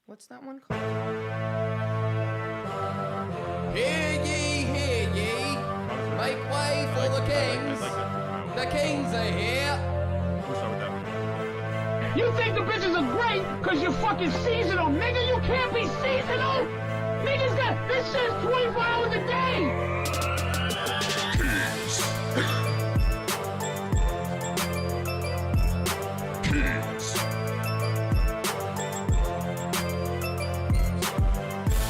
What's that one called? Hear ye, make way for the kings. The kings are here. You think the bitches are great because you're fucking seasonal, nigga? You can't be seasonal! Niggas got this shit's 24 hours a day! Kingz.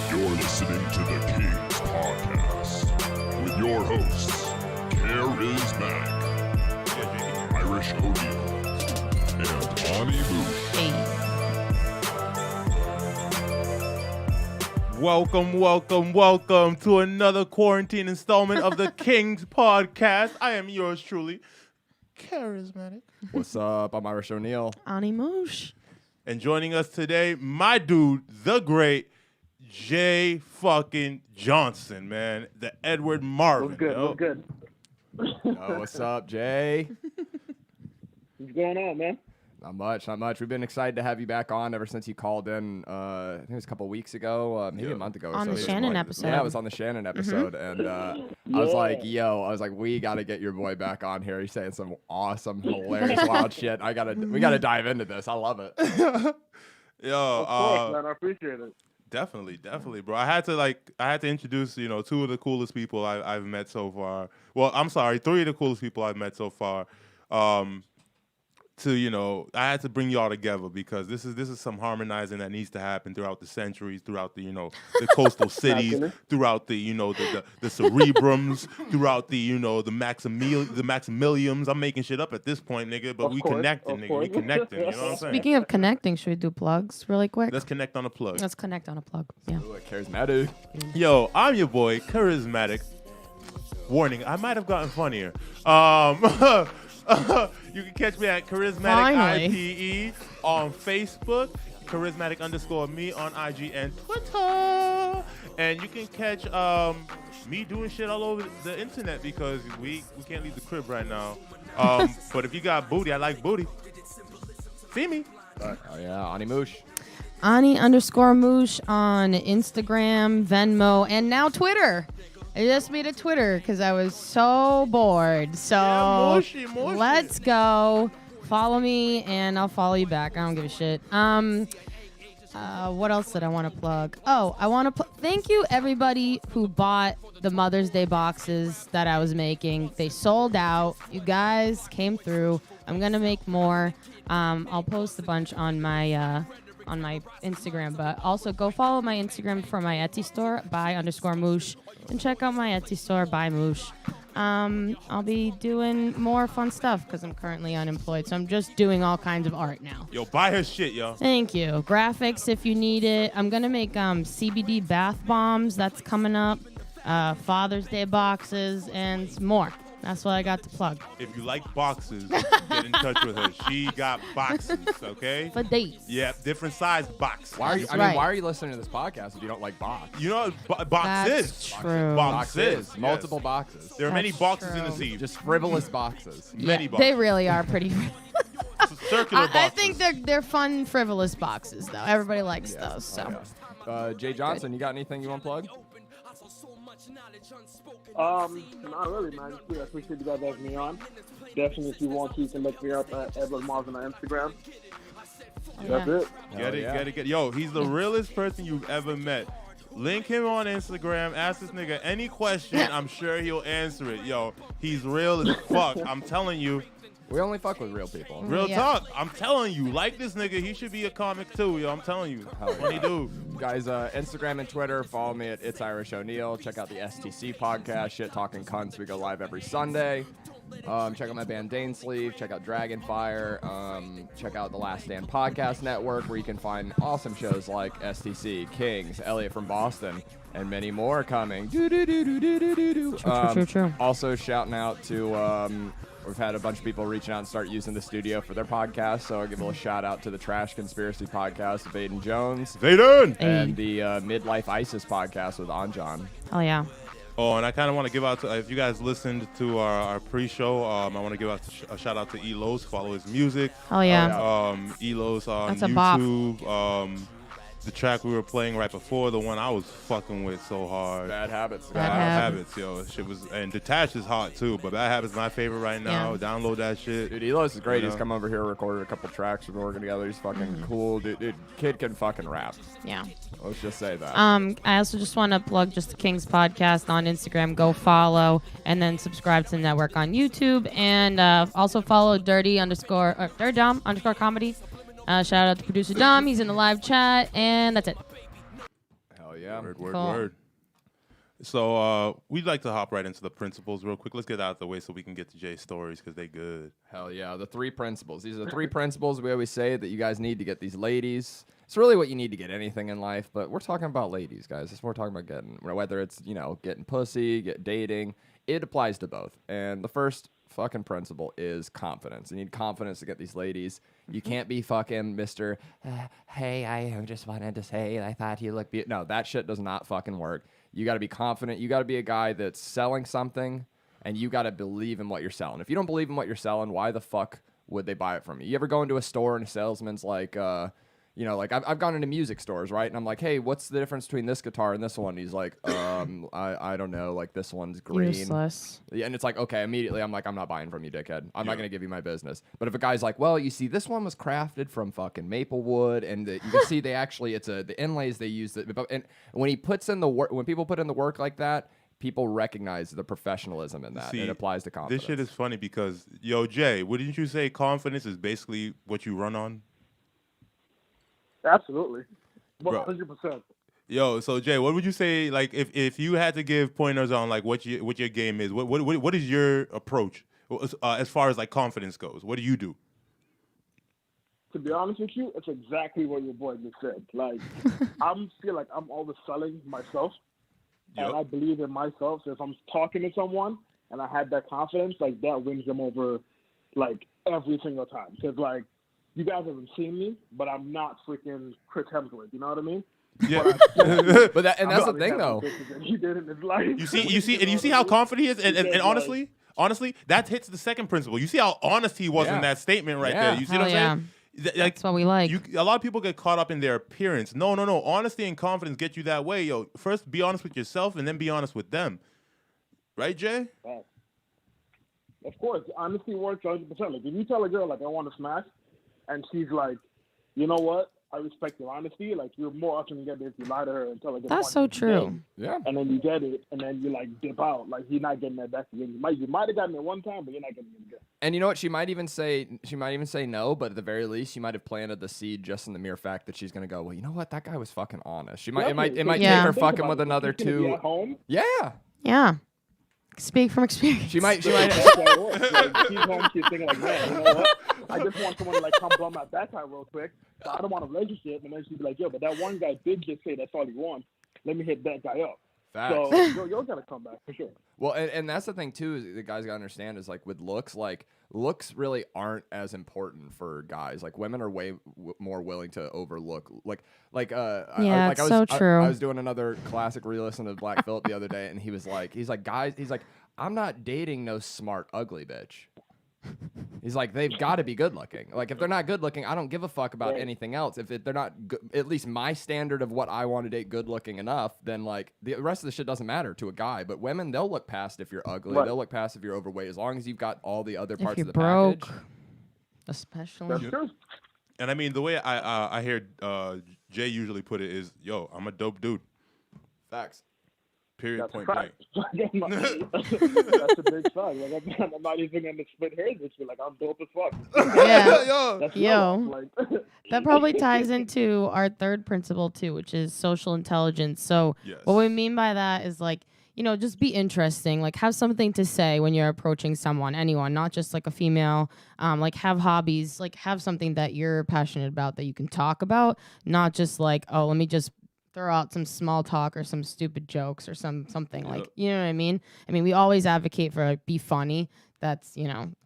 You're listening to the Kingz Podcast with your hosts, Karizmatik, Irish O'Neal, and Ani Moush. Welcome to another quarantine installment of the Kingz Podcast. I am yours truly, Karizmatik. What's up? I'm Irish O'Neal. Ani Moush. And joining us today, my dude, the great Jae fucking Johnson, man. The Edward Marvin. What's good? yo. What's good? Oh, what's up, Jay? What's going on, man? Not much. We've been excited to have you back on ever since you called in. I think it was a couple weeks ago, maybe a month ago. On or the so. Shannon episode. Yeah, it was on the Shannon episode, and I was like, we got to get your boy back on here. He's saying some awesome, hilarious, wild shit. We gotta dive into this. I love it. Yo, Of course, man. I appreciate it. Definitely, bro. I had to introduce, two of the coolest people I've met so far. Well, I'm sorry, three of the coolest people I've met so far. I had to bring y'all together because this is some harmonizing that needs to happen throughout the centuries, throughout the the coastal cities, throughout the the cerebrums, throughout the the Maximilians. I'm making shit up at this point, nigga, but we connecting, nigga. We connecting. You know what I'm saying? Speaking of connecting, should we do plugs really quick? Let's connect on a plug. Let's connect on a plug. Yeah. Ooh, Charismatic. Yo, I'm your boy, Karizmatik. Warning, I might have gotten funnier. You can catch me at Karizmatik Finally. IPE on Facebook, Karizmatik_me on IG and Twitter. And you can catch me doing shit all over the internet because we can't leave the crib right now. But if you got booty, I like booty. See me. Oh yeah, Ani Moush. Ani_Moush on Instagram, Venmo, and now Twitter. I just made a Twitter because I was so bored. So mushy. let's go. Follow me, and I'll follow you back. I don't give a shit. What else did I want to plug? Oh, I want to thank you, everybody who bought the Mother's Day boxes that I was making. They sold out. You guys came through. I'm going to make more. I'll post a bunch on my Instagram, but also go follow my Instagram for my Etsy store, by_Moush, and check out my Etsy store, by Moush. I'll be doing more fun stuff because I'm currently unemployed, so I'm just doing all kinds of art now. Yo, buy her shit, yo. Thank you. Graphics if you need it. I'm gonna make CBD bath bombs. That's coming up. Father's Day boxes and more. That's what I got to plug. If you like boxes, get in touch with her. She got boxes, okay? For dates. Yeah, different size box. Why are you listening to this podcast if you don't like box? You know what box That's is? true. Box is. Yes. Multiple boxes. There are many That's boxes in the true. sea. Just frivolous boxes. Many Yeah, boxes. they really are pretty. Circular boxes. I think they're fun, frivolous boxes though. Everybody likes those. So. Jay Johnson, you got anything you want to plug? Not really, man. I appreciate you guys having me on. Definitely, if you want to, you can look me up at Edward Marvin on Instagram. That's it. Get it. Yo, he's the realest person you've ever met. Link him on Instagram. Ask this nigga any question. I'm sure he'll answer it. Yo, he's real as fuck. I'm telling you. We only fuck with real people. Real Yeah. talk. I'm telling you. Like this nigga, he should be a comic too, yo. I'm telling you. Funny dude. Guys, Instagram and Twitter, follow me at It's Irish O'Neal. Check out the STC podcast, Shit Talking Cunts. We go live every Sunday. Check out my band Dane Sleeve. Check out Dragonfire. Check out the Last Stand Podcast Network, where you can find awesome shows like STC, Kingz, Elliot from Boston, and many more coming. True. Also, shouting out to we've had a bunch of people reaching out and start using the studio for their podcast, so I'll give a little shout out to the Trash Conspiracy podcast of Aiden Jones Zayden! and the Midlife ISIS podcast with Anjan. Oh yeah. Oh, and I kind of want to give out to, if you guys listened to our pre-show, I want to give out a shout out to Elos. Follow his music. Oh yeah. Elos on That's a bop. YouTube. the track we were playing right before, the one I was fucking with so hard. Bad Habits. Bad Habits, yo. Shit was, and Detached is hot too, but Bad Habits is my favorite right now. Yeah. Download that shit. Dude, Elos is great. You He's know? come over here, recorded a couple tracks. We've been working together. He's fucking cool. Dude, kid can fucking rap. Yeah. Let's just say that. I also just want to plug just the Kingz Podcast on Instagram. Go follow and then subscribe to the network on YouTube, and also follow Dirty Dom _ Comedy. Shout out to producer Dom. He's in the live chat, and that's it. Hell yeah. Word, Cool. word. So we'd like to hop right into the principles real quick. Let's get out of the way so we can get to Jay's stories because they good. Hell yeah. The 3 principles. These are the 3 principles we always say that you guys need to get these ladies. It's really what you need to get anything in life, but we're talking about ladies, guys. It's what we're talking about getting. Whether it's, getting pussy, dating, it applies to both. And the first fucking principle is confidence. You need confidence to get these ladies. You can't be fucking Mr. Hey, I just wanted to say I thought you looked beautiful. No, that shit does not fucking work. You got to be confident. You got to be a guy that's selling something, and you got to believe in what you're selling. If you don't believe in what you're selling, why the fuck would they buy it from you? You ever go into a store and a salesman's like, I've gone into music stores, right? And I'm like, hey, what's the difference between this guitar and this one? And he's like, I don't know. Like, this one's green. Useless. Yeah, and it's like, okay, immediately I'm like, I'm not buying from you, dickhead. I'm not going to give you my business. But if a guy's like, well, you see, this one was crafted from fucking maple wood, and you can see the inlays they use. And when he puts in the work, when people put in the work like that, people recognize the professionalism in that. See, it applies to confidence. This shit is funny because, yo, Jay, wouldn't you say confidence is basically what you run on? Absolutely. Bro. 100%. Yo, so Jay, what would you say? Like, if you had to give pointers on like what your game is, what is your approach as far as like confidence goes? What do you do? To be honest with you, it's exactly what your boy just said. Like, feel like I'm always selling myself, Yep. and I believe in myself. So if I'm talking to someone and I have that confidence, like that wins them over, like every single time. Because like, you guys haven't seen me, but I'm not freaking Chris Hemsworth. You know what I mean? Yeah. But that's the thing, though. He did in his life. You see how confident he is, and honestly, that hits the second principle. You see how honest he was in that statement right there. You see what I'm saying? That's what we like. A lot of people get caught up in their appearance. No. Honesty and confidence get you that way, yo. First, be honest with yourself, and then be honest with them. Right, Jay? Of course, honesty works 100%. Like, if you tell a girl, like, I want to smash, and she's like, you know what? I respect your honesty. Like, you're more often than get it if you lie to her and tell her. That's so true. Yeah. And then you get it, and then you like dip out. Like, you're not getting that back again. You might have gotten it one time, but you're not getting it again. And you know what? She might even say no, but at the very least, she might have planted the seed just in the mere fact that she's gonna go, well, you know what? That guy was fucking honest. It might take her fucking with another two. At home. Yeah. Yeah. Speak from experience. She might. Like, she's home. She's thinking like, man, you know what? I just want someone to like come blow my backside real quick. So I don't want a relationship. And then she'd be like, yo, but that one guy did just say that's all he wants. Let me hit that guy up. Facts. So you're gonna come back for sure. Well, and that's the thing too. Is the guys gotta understand is like with looks really aren't as important for guys. Like women are way more willing to overlook. True. I was doing another classic re-listen to Black Phillip the other day, and he's like, guys, I'm not dating no smart ugly bitch. He's like, they've got to be good looking. Like, if they're not good looking, I don't give a fuck about anything else. If they're not, at least my standard of what I want to date good looking enough, then like the rest of the shit doesn't matter to a guy. But women, they'll look past if you're ugly. Right. They'll look past if you're overweight, as long as you've got all the other parts of the broke, package. Especially. That's true. And I mean, the way I hear Jay usually put it is, yo, I'm a dope dude. Facts. Period. That's Point blank. That's a big fact. Like, I'm not even gonna split hairs with you. Like, I'm dope as fuck. Yeah. Yo. That probably ties into our third principle too, which is social intelligence. So what we mean by that is like, just be interesting. Like, have something to say when you're approaching someone, anyone, not just like a female. Like, have hobbies. Like, have something that you're passionate about that you can talk about. Not just like, oh, let me just throw out some small talk or some stupid jokes or something like, you know what I mean? I mean, we always advocate for like, be funny. That's,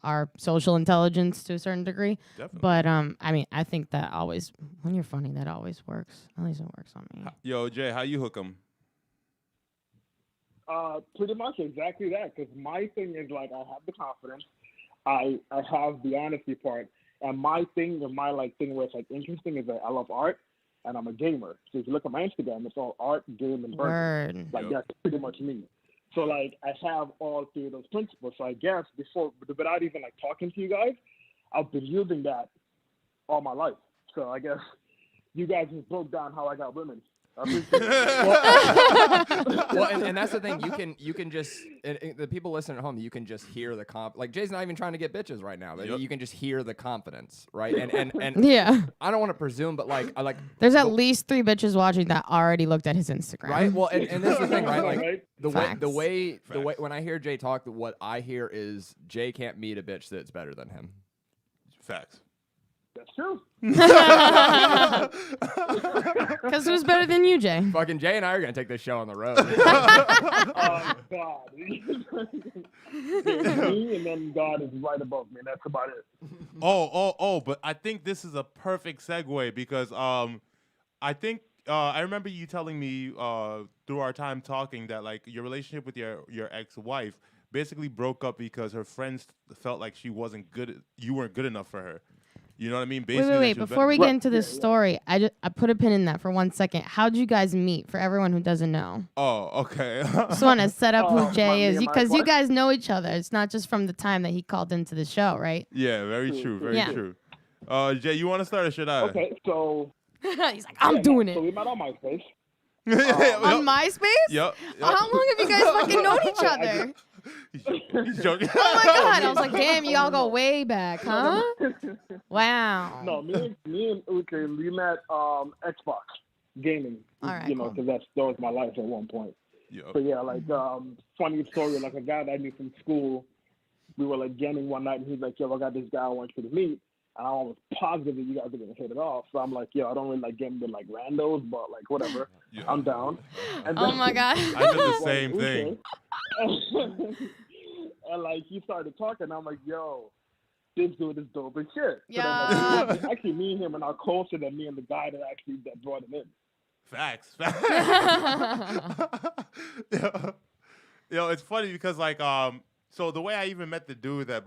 our social intelligence to a certain degree. Definitely. But I mean, I think that always, when you're funny, that always works. At least it works on me. Yo, Jay, how you hook 'em? Pretty much exactly that. Because my thing is like, I have the confidence. I have the honesty part. And my thing, and my like thing where it's like interesting is that I love art. and I'm a gamer. So if you look at my Instagram, it's all art, game, and burger. Word. Like that's pretty much me. So like I have all three of those principles. So I guess without even like talking to you guys, I've been using that all my life. So I guess you guys just broke down how I got women. I appreciate it. Well, and that's the thing. You can just the people listening at home. You can just hear the like Jay's not even trying to get bitches right now. You can just hear the confidence, right? And Yeah. I don't want to presume, but like I like. There's at least 3 bitches watching that already looked at his Instagram. Right. Well, and this is the thing, right? Like Right? the way when I hear Jay talk, what I hear is Jay can't meet a bitch that's better than him. Facts. That's true. Because who's better than you, Jay? Fucking Jay and I are gonna take this show on the road. Oh God. Me and then God is right above me. That's about it. But I think this is a perfect segue because I think I remember you telling me through our time talking that like your relationship with your ex-wife basically broke up because her friends felt like you weren't good enough for her. You know what I mean? Basically, Wait. Before we get into this story, I put a pin in that for 1 second. How'd you guys meet? For everyone who doesn't know. Oh, okay. Just want to set up who Jay is me and my because you wife? guys know each other. It's not just from the time that he called into the show, right? Yeah, very true. Very Yeah. true. Jay, you want to start or should I? Okay, so He's like, I'm doing So it. we met on MySpace. On MySpace? Yep. How long have you guys fucking known each other? He's joking. Oh my God. I was like, damn, y'all go way back, huh? Wow. No, me and Uke, we met Xbox gaming. All right, you know, cool. because that was my life at one point. Yep. So yeah, like funny story. Like a guy that I knew from school, we were like gaming one night, and he's like, "Yo, I got this guy I want you to meet." And I was positive that you guys are gonna hit it off. So I'm like, "Yo, I don't really like gaming with like randos, but like whatever, Yeah. I'm down." And Oh my God. I did the same thing. And like he started talking, I'm like, "Yo, this dude is dope as shit." So then, Yeah. like, actually, me and him are now closer than me and the guy that brought him in. Facts. Yo, it's funny because like so the way I even met the dude that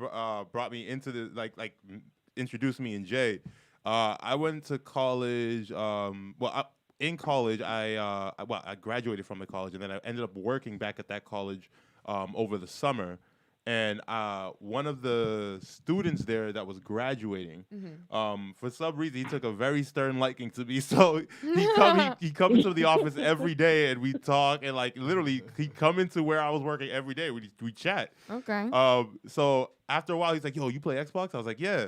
brought me into the like introduced me and Jay, I went to college. In college, I graduated from the college, and then I ended up working back at that college over the summer. And one of the students there that was graduating, for some reason, he took a very stern liking to me. So he come into the office every day, and we talk. And like literally, he'd come into where I was working every day. We chat. Okay. So after a while, he's like, "Yo, you play Xbox?" I was like, "Yeah."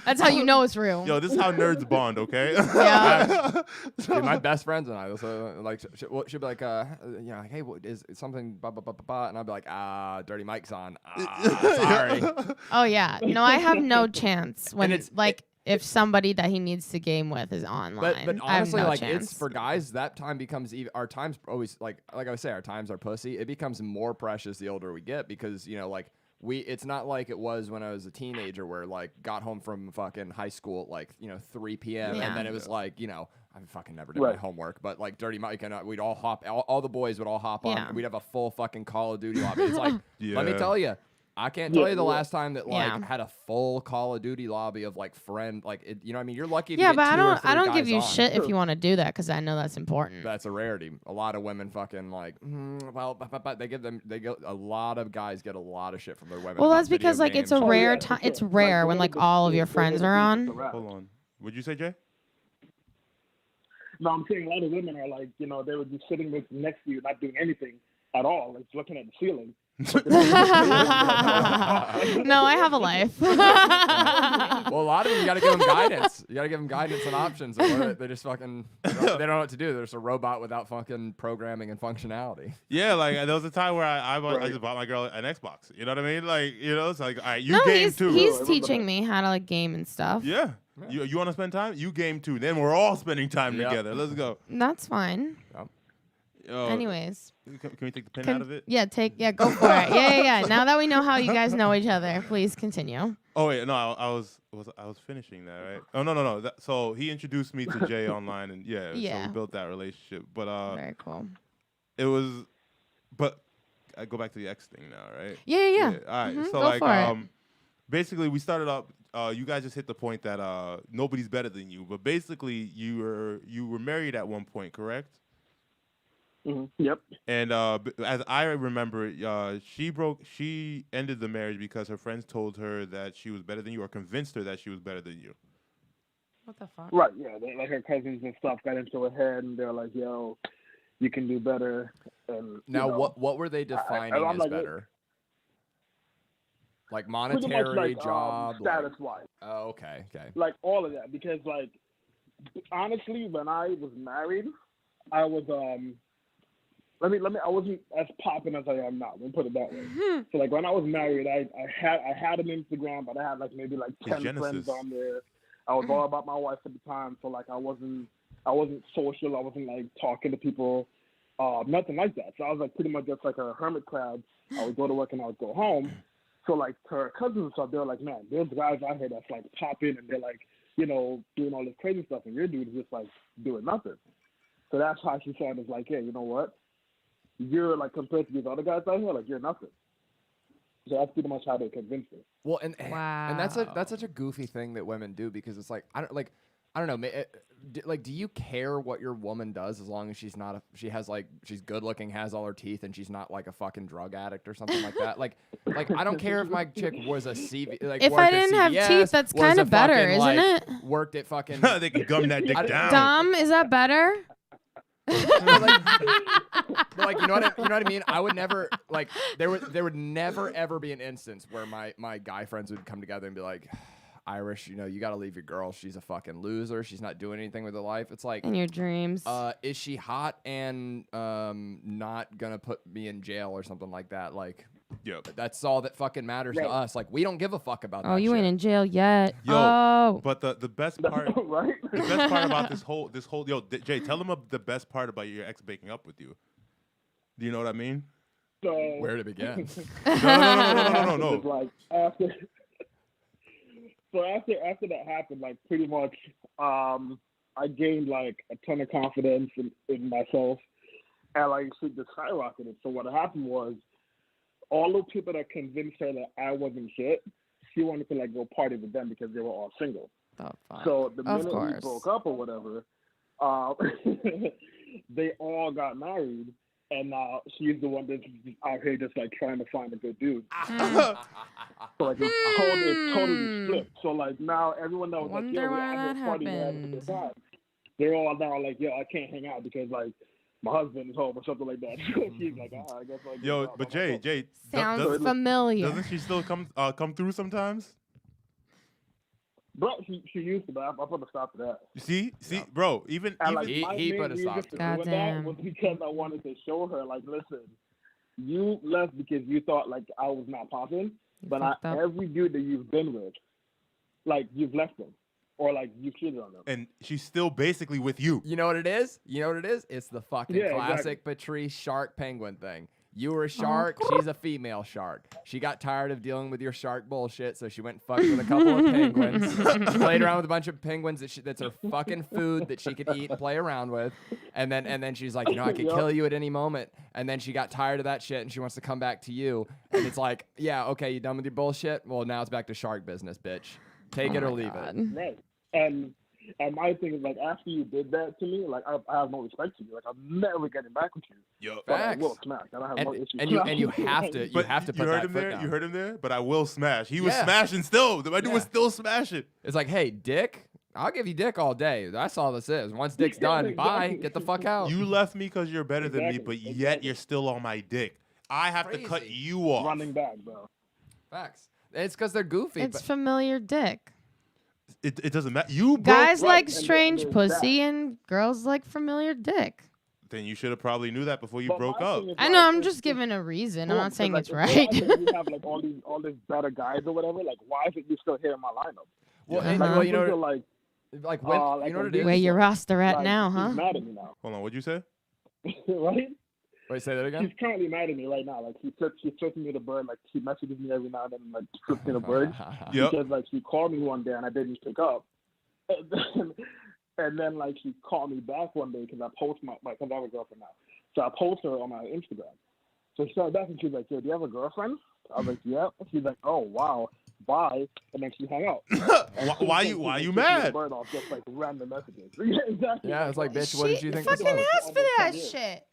That's how you know it's real. Yo, this is how nerds bond, okay? Yeah. Dude, my best friends and I also like she'll be like, like, hey, what is something blah blah blah blah blah, and I'll be like, dirty mic's on. Sorry. Oh yeah. No, I have no chance when it's- it's like if somebody that he needs to game with is online. But I have honestly, no like chance. it's for guys. That time becomes our times always like I would say our times are pussy. It becomes more precious the older we get because like. It's not like it was when I was a teenager where like got home from fucking high school at like 3 p.m. Yeah. and then it was like I fucking never did my homework, but like Dirty Mike and we'd all hop all the boys would all hop on Yeah. and we'd have a full fucking Call of Duty lobby. It's like let me Yeah. tell you, I can't tell you the last time that like Yeah. had a full Call of Duty lobby of like friend like it, you know what I mean. You're lucky. If Yeah, you get but two or three I don't give guys you on. shit if you want to do that because I know that's important. That's a rarity. A lot of women fucking like, but a lot of guys get a lot of shit from their women. Well, about that's because video like it's a games. rare yeah, time. for It's sure. rare Like, when the way like the- all of the- your the way friends the are beats on. rap. Hold on. What'd you say, Jay? No, I'm saying a lot of women are like, they would be sitting next to you, not doing anything at all, like looking at the ceiling. No, I have a life. Well, a lot of them, you got to give them guidance. You got to give them guidance and options. They just fucking, they don't know what to do. They're just a robot without fucking programming and functionality. Yeah, like there was a time where I just bought my girl an Xbox. You know what I mean? Like, it's like, all right, you No, game he's too. he's teaching me how to like game and stuff. Yeah. You want to spend time? You game too. Then we're all spending time Yeah. together. Let's go. That's fine. Yo, Anyways, can we take the pen out of it? Yeah, go for it. Yeah. Now that we know how you guys know each other, please continue. Oh wait, no, I was finishing that, right? Oh no. So he introduced me to Jay online, and so Yeah. we built that relationship. But Very cool. it was, but I go back to the X thing now, right? Yeah. All right. Mhm, So go like for it. basically we started up. You guys just hit the point that nobody's better than you. But basically, you were married at one point, correct? Yep. And as I remember, she ended the marriage because her friends told her that she was better than you, or convinced her that she was better than you. What the fuck? Right. Yeah. Like her cousins and stuff got into her head, and they're like, "Yo, you can do better." And Now, what were they defining as like, better? Like pretty much monetary, like, job, status wise. Oh, okay. Like all of that, because like honestly, when I was married, I was I wasn't as popping as I am now. Let me put it that way. So like when I was married, I had an Instagram, but I had like maybe like 10 friends on there. I was all about my wife at the time, so like I wasn't social. I wasn't like talking to people, nothing like that. So I was like pretty much just like a hermit crab. I would go to work and I would go home. So like to her cousins and stuff, they're like, man, there's guys out here that's like popping and they're like, you know, doing all this crazy stuff, and your dude is just like doing nothing. So that's how she said, it's like, hey, you know what? You're like, compared to these other guys out here, like you're nothing. So that's pretty much how they convinced her. Well, and that's such a goofy thing that women do, because it's like I don't know. Like, do you care what your woman does as long as she's she's good looking, has all her teeth, and she's not like a fucking drug addict or something like that? Like I don't care if my chick was a CV. Like, if I didn't have teeth, that's kind of better, isn't it? Worked at fucking. They can gum that dick down. Dom, is that better? Like you know what I mean? I would never like there would never ever be an instance where my guy friends would come together and be like, Irish, you know, you got to leave your girl. She's a fucking loser. She's not doing anything with her life. It's like, in your dreams. Is she hot and not gonna put me in jail or something like that? Like, yep. That's all that fucking matters to us. Like, we don't give a fuck about that. Oh, you shit. ain't in jail yet. Yo, but the best part, right? The best part about this whole Jay, tell them the best part about your ex breaking up with you. Do you know what I mean? So, where to begin? No. Like after that happened, like pretty much, I gained like a ton of confidence in myself, and like shit just skyrocketed. So what happened was, all the people that convinced her that I wasn't shit, she wanted to like go party with them because they were all single. Oh, fuck. So the Of minute we course. broke up or whatever, they all got married, and now she's the one that's out here just like trying to find a good dude. So like it's totally flipped. So like now everyone that was like, Wonder yo, we're why out that here partying, we're having a good time. They're all now like, yo, I can't hang out because like my husband is home or something like that. So she's like, I guess like. Yo, but Jay, Sounds familiar. Doesn't she still come through sometimes? Bro, she used to, but I'm gonna stop that. See, bro, even Like, he put a stop to that was because I wanted to show her, like, listen, you left because you thought like I was not popping, but every dude that you've been with, like you've left them, or like you cheated on them, and she's still basically with you. You know what it is? It's the fucking classic Patrice shark penguin thing. You were a shark. She's a female shark. She got tired of dealing with your shark bullshit, so she went and fucked with a couple of penguins. Played around with a bunch of penguins that's her fucking food that she could eat and play around with. And then she's like, you know, I could kill you at any moment. And then she got tired of that shit and she wants to come back to you. And it's like, yeah, okay, you done with your bullshit? Well, now it's back to shark business, bitch. Take it or leave it. Right. And my thing is, like, after you did that to me, like, I have no respect to you. Like, I'm never getting back with you. Yo, but I will smack. I don't have no issues. And you have to put that foot down. You heard him there? But I will smash. He was smashing still. My dude was still smashing. It's like, hey, dick, I'll give you dick all day. That's all this is. Once dick's done, bye. Get the fuck out. You left me because you're better than me, but yet you're still on my dick. I have to cut you off. Running back, bro. Facts. It's because they're goofy. It's familiar dick. It doesn't matter. You guys like strange pussy and girls like familiar dick. Then you should have probably knew that before you broke up. I know. I'm just giving a reason. I'm not saying it's right. You have like all these better guys or whatever. Like, why isn't you still here in my lineup? Well, you know, you know what it is. Where your roster at now, huh? She's mad at me now. Hold on, what'd you say? Right? Wait, say that again? She's currently mad at me right now. Like, she's flipping me the bird. Like, she messages me every now and then, like, flips me the bird. Because, like, she called me one day and I didn't pick up. And then, like, she called me back one day because I post because I have a girlfriend now. So I post her on my Instagram. So she started back and she's like, yo, do you have a girlfriend? I was like, yeah. She's like, oh, wow. bye, and then she hung out. Why you mad? Bird off just like random messages. Yeah, exactly. Yeah, it's like, bitch, what did you think? Fucking this was? asked for that shit.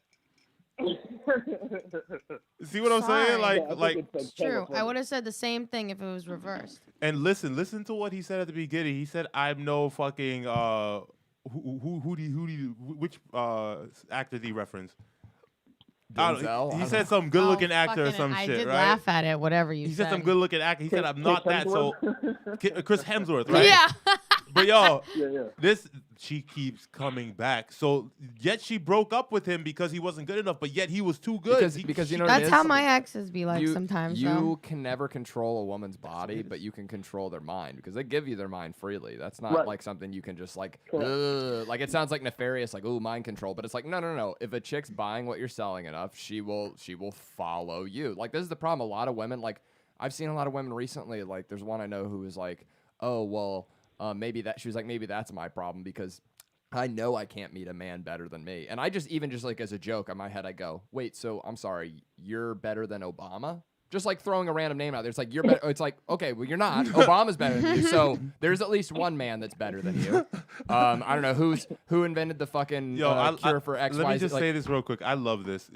See what I'm Sorry. saying? Yeah, I think Like, It's true. I would have said the same thing if it was reversed. and listen to what he said at the beginning. He said, "I'm no fucking which actor did he reference? I don't- Denzel? He said some good-looking Oh, actor or fucking- some I shit, did right? laugh at it, whatever you He said. said some good-looking actor. He said, "I'm not Chris that." So Hemsworth? Chris Hemsworth, right? Yeah. But yo, Yeah. she keeps coming back. So yet she broke up with him because he wasn't good enough. But yet he was too good. Because you know what That's it is? how my exes be like you, sometimes. You though. can never control a woman's body, but you can control their mind because they give you their mind freely. That's not Right. like something you can just like, Correct. like it sounds like nefarious, like ooh, mind control. But it's like no. If a chick's buying what you're selling enough, she will follow you. Like this is the problem. A lot of women, like I've seen a lot of women recently. Like there's one I know who was like, oh well, maybe that she was like maybe that's my problem because I know I can't meet a man better than me. And I just like as a joke in my head, I go, wait, so I'm sorry, you're better than Obama? Just like throwing a random name out there. It's like, you're better. It's like, okay, well, you're not. Obama's better than you. So there's at least one man that's better than you. I don't know who invented the fucking cure for X, Let Y, me Z. just say this real quick. I love this.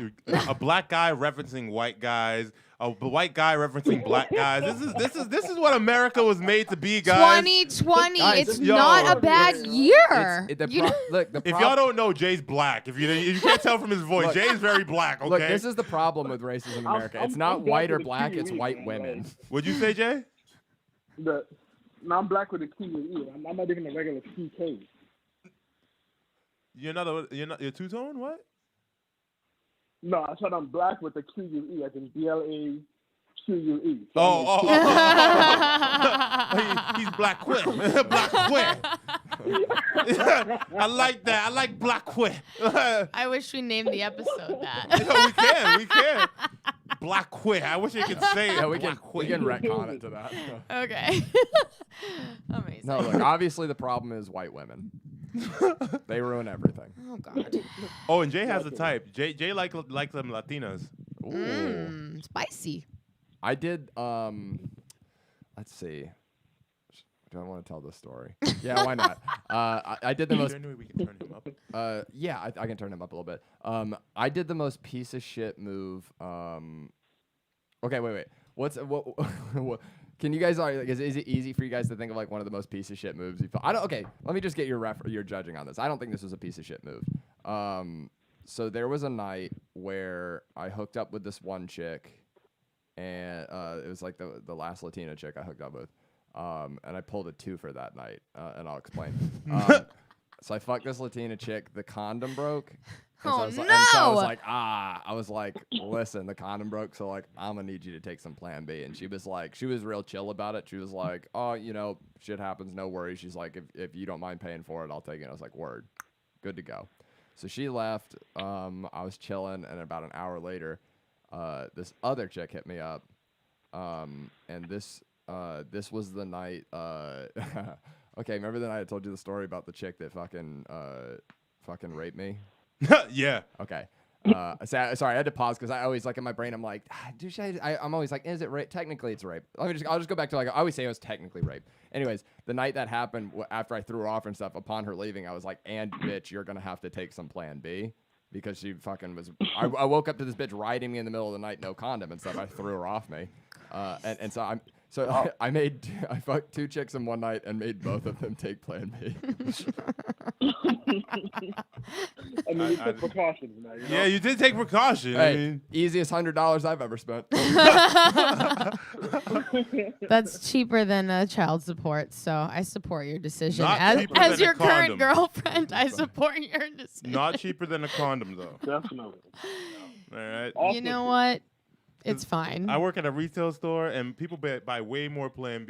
A black guy referencing white guys. A white guy referencing black guys. This is what America was made to be, guys. 2020. Guys, It's yo. not a bad year. If y'all don't know, Jay's black. If you can't tell from his voice, Look, Jay's very black. Okay. Look, this is the problem with racism in America. It's not I'm white black or with a black, Q it's E, white man, women. like, What'd you say, Jay? No, I'm black with a QE. I'm not even a regular CK. You're two-tone? What? No, I said I'm black with a QUE, as in BLAQUE. He's black queer. Black queer. I like that. I like black queer. I wish we named the episode that. We can. Black queer. I wish I could say it. Yeah, we can Black queer. retcon it to that. Okay. Amazing. No, look, obviously the problem is white women. They ruin everything. Oh God. Oh, and Jay has a type. Jay like them Latinas. Ooh. Spicy. I did, let's see. Do I want to tell this story? Yeah, why not? I did the most. We can turn him up. Yeah, I can turn him up a little bit. I did the most piece of shit move. Okay, wait. What? Can you guys? Is it easy for you guys to think of like one of the most piece of shit moves? I don't. Okay, let me just get your judging on this. I don't think this was a piece of shit move. So there was a night where I hooked up with this one chick, and it was like the last Latina chick I hooked up with. And I pulled a 2 for that night, and I'll explain. So I fucked this Latina chick. The condom broke. And Oh, and so no! I was like, listen, the condom broke, so like, I'm gonna need you to take some Plan B. And she was real chill about it. She was like, oh, shit happens, no worries. She's like, if you don't mind paying for it, I'll take it. I was like, word, good to go. So she left. I was chilling, and about an hour later, this other chick hit me up, and this was the night. Okay, remember the night I told you the story about the chick that fucking raped me? Yeah. Okay. Sorry, I had to pause because I always like in my brain I'm like, I'm always like, is it rape? Technically, it's rape. I'll just go back to like I always say it was technically rape. Anyways, the night that happened after I threw her off and stuff, upon her leaving, I was like, and bitch, you're gonna have to take some Plan B. Because she fucking was. I woke up to this bitch riding me in the middle of the night, no condom and stuff. I threw her off me, and so I fucked 2 chicks in one night and made both of them take Plan B. I mean, you took precautions, man. You know? Yeah, you did take precaution. Hey, I mean, easiest $100 I've ever spent. That's cheaper than child support, so I support your decision. Not cheaper As than a your current condom. girlfriend, I support your decision. not cheaper than a condom, though. Definitely. All right. Also, You know what? It's fine. I work at a retail store, and people buy way more Plan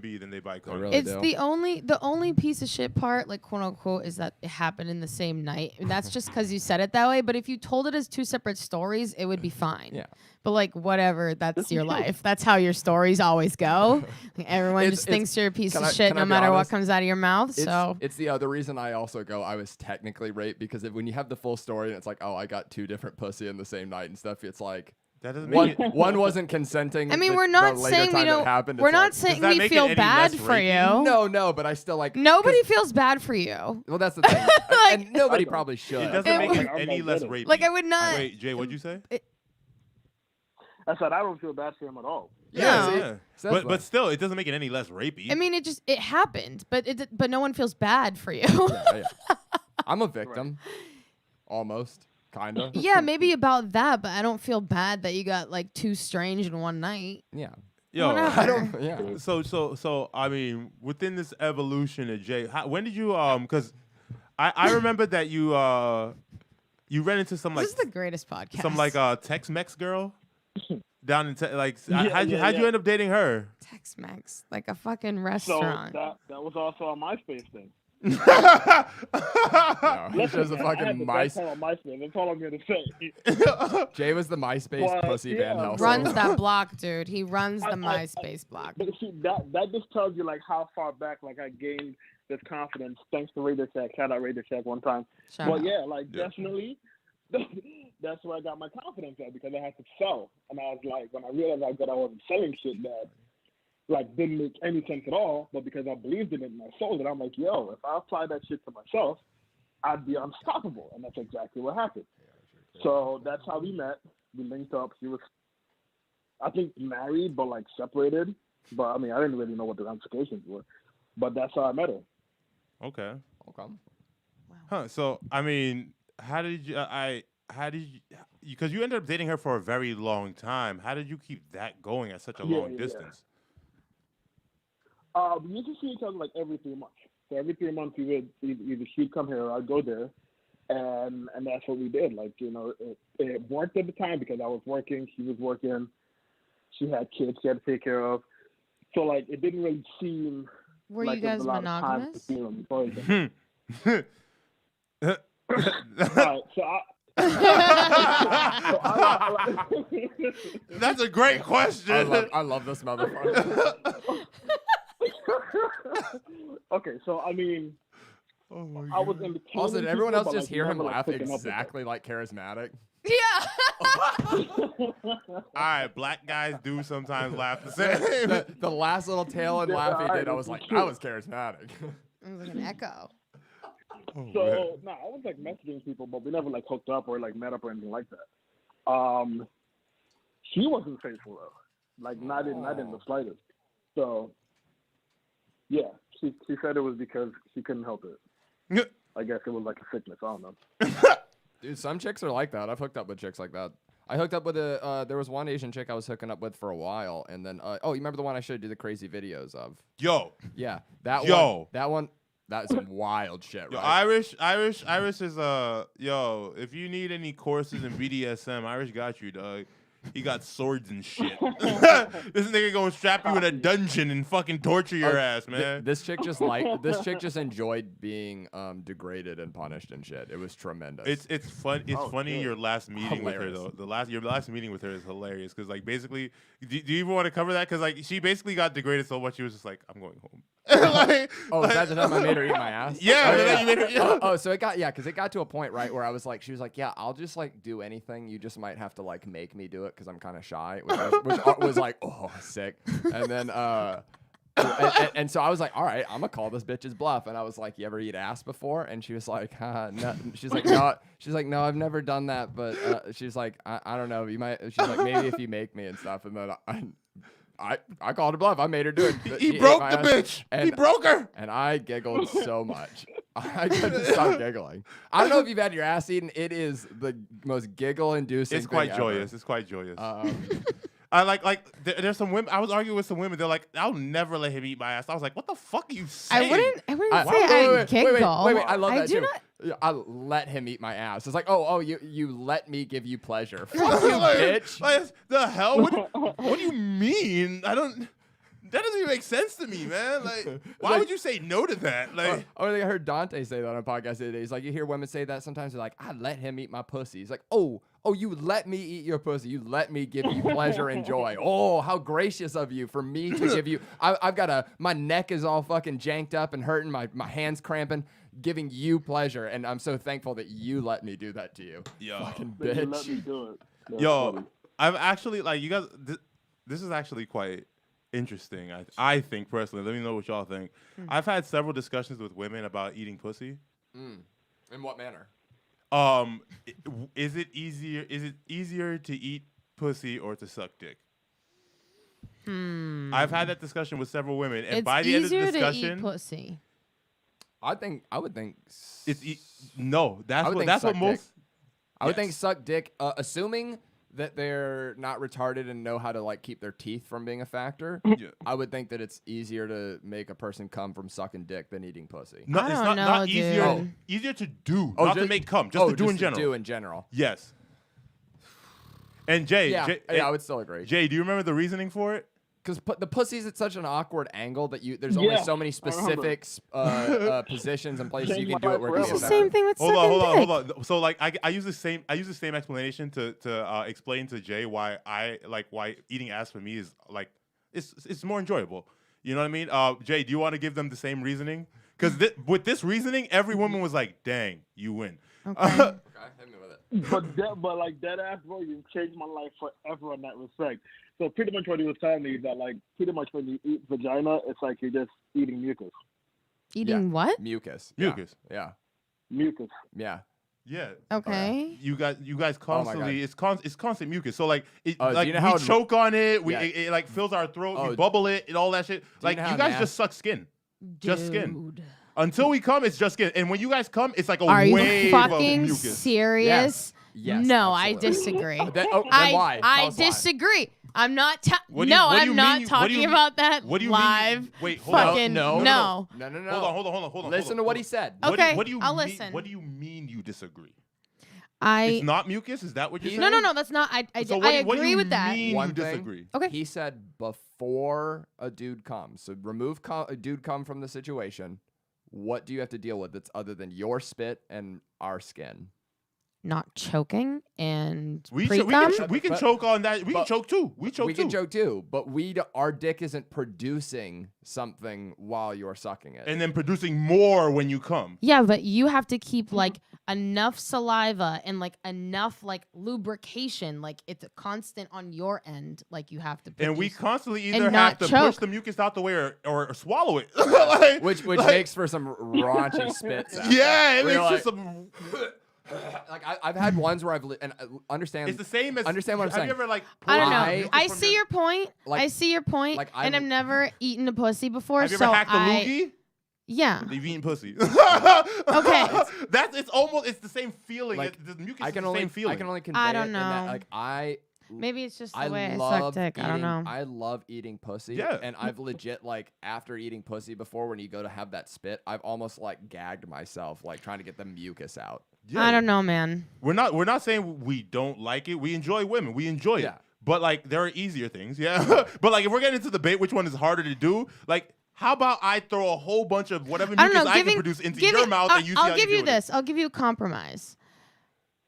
B than they buy condoms. really It's do. the only piece of shit part, like quote unquote, is that it happened in the same night. And that's just because you said it that way. But if you told it as 2 separate stories, it would be fine. Yeah. But like whatever, that's your life. That's how your stories always go. Like, everyone just thinks you're a piece of shit no matter what comes out of your mouth. So It's the other reason I also go, I was technically raped, because when you have the full story and it's like, oh, I got 2 different pussy in the same night and stuff, it's like, That doesn't make One wasn't consenting. I mean, the- we're not the later saying we time that don't. happened, We're it's not like- saying Does that we make it feel any bad less for rapey? you. No, but I still like. Nobody feels bad for you. Well, that's the thing, and nobody probably should. It doesn't It make was- it any less rapey. Like I would not. Wait, Jay, what'd you say? I said I don't feel bad for him at all. Yeah, No. see? Yeah. Says But that. still, it doesn't make it any less rapey. I mean, it happened, but no one feels bad for you. Yeah. I'm a victim, almost, kinda. Yeah, maybe about that, but I don't feel bad that you got like too strange in one night. Yeah. Yo, Whatever. I don't. Yeah. So I mean, within this evolution of Jay, when did you Because I remember that you ran into some like This is the greatest podcast. some like Tex-Mex girl down in Yeah, how'd you end up dating her? Tex-Mex, like a fucking So restaurant. that was also a MySpace thing. No, he's just a man, I had fucking the mice. best time on MySpace. That's all I'm gonna say. Jay was the MySpace But, pussy yeah, Van Helsing. Runs that block, dude. He runs the I- MySpace block. But see, that just tells you like how far back like I gained this confidence thanks to Radio Shack. Shout out Radio Shack one time. Shout But out. yeah, like definitely, that's where I got my confidence at because I had to sell, and I was like, when I realized that I wasn't selling shit that like didn't make any sense at all, but because I believed in it and I sold it, I'm like, yo, if I apply that shit to myself, I'd be unstoppable, and that's exactly what happened. So that's how we met. We linked up. She was, I think, married but like separated. But I mean, I didn't really know what the ramifications were. But that's how I met her. Okay. Okay. Huh. So I mean, because you ended up dating her for a very long time. How did you keep that going at such a long distance? We used to see each other like every 3 months. So every 3 months, we would either she'd come here or I'd go there, and that's what we did. Like, you know, it worked at the time because I was working, she was working, she had kids she had to take care of. So like, it didn't really seem Were like you there was guys a lot of time to monogamous? see them before each other. All right, so That's a great question. I love this motherfucker. okay, so I mean, Oh my I was God. in between. Also, did everyone else but, just like, hear him never, like, laugh picking up with exactly like Karizmatik? Yeah. All right, black guys do sometimes laugh the same. The last little tail and laugh he did, I was like, I was charismatic. It was like an echo. Oh, man. So no, I was like messaging people, but we never like hooked up or like met up or anything like that. She wasn't faithful though, like not in the slightest. So yeah, she said it was because she couldn't help it. I guess it was like a sickness. I don't know. Dude, some chicks are like that. I've hooked up with chicks like that. I hooked up with there was one Asian chick I was hooking up with for a while, and then you remember the one I showed you the crazy videos of? Yo, Yeah, that Yo. one. That's some wild shit, yo, right? Irish is yo. If you need any courses in BDSM, Irish got you, dog. He got swords and shit. This nigga gonna strap you in a dungeon and fucking torture your ass, man. This chick just enjoyed being degraded and punished and shit. It was tremendous. It's fun. It's funny. good. Your last meeting with her Hilarious. though. Your last meeting with her is hilarious because like basically, do you even want to cover that? Because like she basically got degraded so much she was just like, I'm going home. Is that the time I made her eat my ass? Yeah, Oh, then you made her- yeah. So because it got to a point, right, where I was like, she was like, yeah, I'll just like do anything. You just might have to like make me do it because I'm kind of shy, which was like, oh, sick. And then, and so I was like, all right, I'm gonna call this bitch's bluff. And I was like, you ever eat ass before? And she was like, no. She's like, no. She's like, no, I've never done that. But she's like, I don't know. You might. She's like, maybe if you make me and stuff. And then I called her bluff. I made her do it. He She broke ate the my ass, bitch. and- He broke her. And I giggled so much. I couldn't stop giggling. I don't know if you've had your ass eaten. It is the most giggle-inducing It's quite thing joyous. ever. It's quite joyous. Um, I there's some women. I was arguing with some women. They're like, I'll never let him eat my ass. I was like, what the fuck are you saying? I wouldn't say wait, I giggle. wait, I love that do too. not. Yeah, I let him eat my ass. It's like, you let me give you pleasure. Fuck you, bitch. Like, the hell? What do you mean? That doesn't even make sense to me, man. Like, why would you say no to that? Like, I heard Dante say that on a podcast the other day. He's like, you hear women say that sometimes. They're like, I let him eat my pussy. He's like, oh, you let me eat your pussy. You let me give you pleasure and joy. Oh, how gracious of you for me to give you. I've got my neck is all fucking janked up and hurting. My hands cramping, giving you pleasure. And I'm so thankful that you let me do that to you. yo, Fucking But you let bitch. me do it. That's yo. funny. I've actually like you guys. This is actually quite interesting. I think personally. Let me know what y'all think. I've had several discussions with women about eating pussy. In what manner? Is it easier to eat pussy or to suck dick? I've had that discussion with several women, and It's by the end of the easier to discussion, eat pussy. I would think. no. That's would what think that's what suck most. dick. I would Yes. think suck dick, assuming that they're not retarded and know how to like keep their teeth from being a factor. Yeah. I would think that it's easier to make a person come from sucking dick than eating pussy. No, I it's don't not know, easier. dude. Easier to do, not to just- make cum, just to do in general. Do in general. Yes. And Jay, Yeah, Jay, I would still agree. Jay, do you remember the reasoning for it? Because the pussy's at such an awkward angle that there's only so many specific positions and places you can do it where It's you the get same that. thing with Hold sucking on, dick. hold on. So like I use the same explanation to explain to Jay why why eating ass for me is like it's more enjoyable. You know what I mean? Jay, do you want to give them the same reasoning? Because with this reasoning, every woman was like, "Dang, you win." Okay. Okay, hit me with it. But like dead ass, bro, you've changed my life forever in that respect. So pretty much what he was telling me is that like pretty much when you eat vagina, it's like you're just eating mucus. Eating what? Mucus. Mucus. Yeah. Mucus. Yeah. Yeah. Okay. You guys Oh my constantly it's constant mucus. So like do like you know how we choke on it, Yeah. it like fills our throat, Oh, we bubble it, and all that shit. Like know you how guys nasty- just suck skin. Just skin. Dude. Until we come, it's just skin. And when you guys come, it's like a Are you wave of fucking mucus. serious? Yes, No, I absolutely. disagree. Then why? I Tell us why. disagree. I'm not. What do you- No, what do I'm you not mean- what do you talking mean- about that what do you mean- live. wait, hold on. fucking No. no. No. Hold on. Listen to what he said. Okay, What do you I'll mean, listen. What do you mean you disagree? I It's not mucus? Is that what you're saying? no. That's not. I So I what do agree you with that. mean One you thing- disagree? Okay. He said before a dude comes. So remove a dude come from the situation. What do you have to deal with that's other than your spit and our skin? Not choking and We pre-cum. can choke on that. We can but- choke too. We choke We too. can joke too, but our dick isn't producing something while you're sucking it. And then producing more when you come. Yeah, but you have to keep like enough saliva and like enough like lubrication. Like it's a constant on your end. Like you have to. And we produce- constantly and either not have to choke. push the mucus out the way or swallow it. Like- which like- makes for some raunchy spit sounds. Yeah, it Where makes you're just some. like I've had ones where and understand. It's the same as. Understand what I'm have saying. you ever like? I don't pulled know. mucus I from see your point. Like- I see your point. like and I've never eaten a pussy before. Have you so ever hacked a loogie? Yeah. You've eaten pussy. Okay. It's the same feeling. Like, The mucus I is can the only same feeling. I can only convey I it don't in that, know. like Maybe it's just the I way I love suck dick. I don't know. I love eating pussy. Yeah. And I've legit like after eating pussy before, when you go to have that spit, I've almost like gagged myself, like trying to get the mucus out. Yeah. I don't know, man. We're not saying we don't like it. We enjoy women. We enjoy it. Yeah. But like there are easier things, yeah. But like if we're getting into the debate, which one is harder to do? Like, how about I throw a whole bunch of whatever I don't mucus know. I can produce into your mouth and you see I'll how give you you do this. I'll give you a compromise.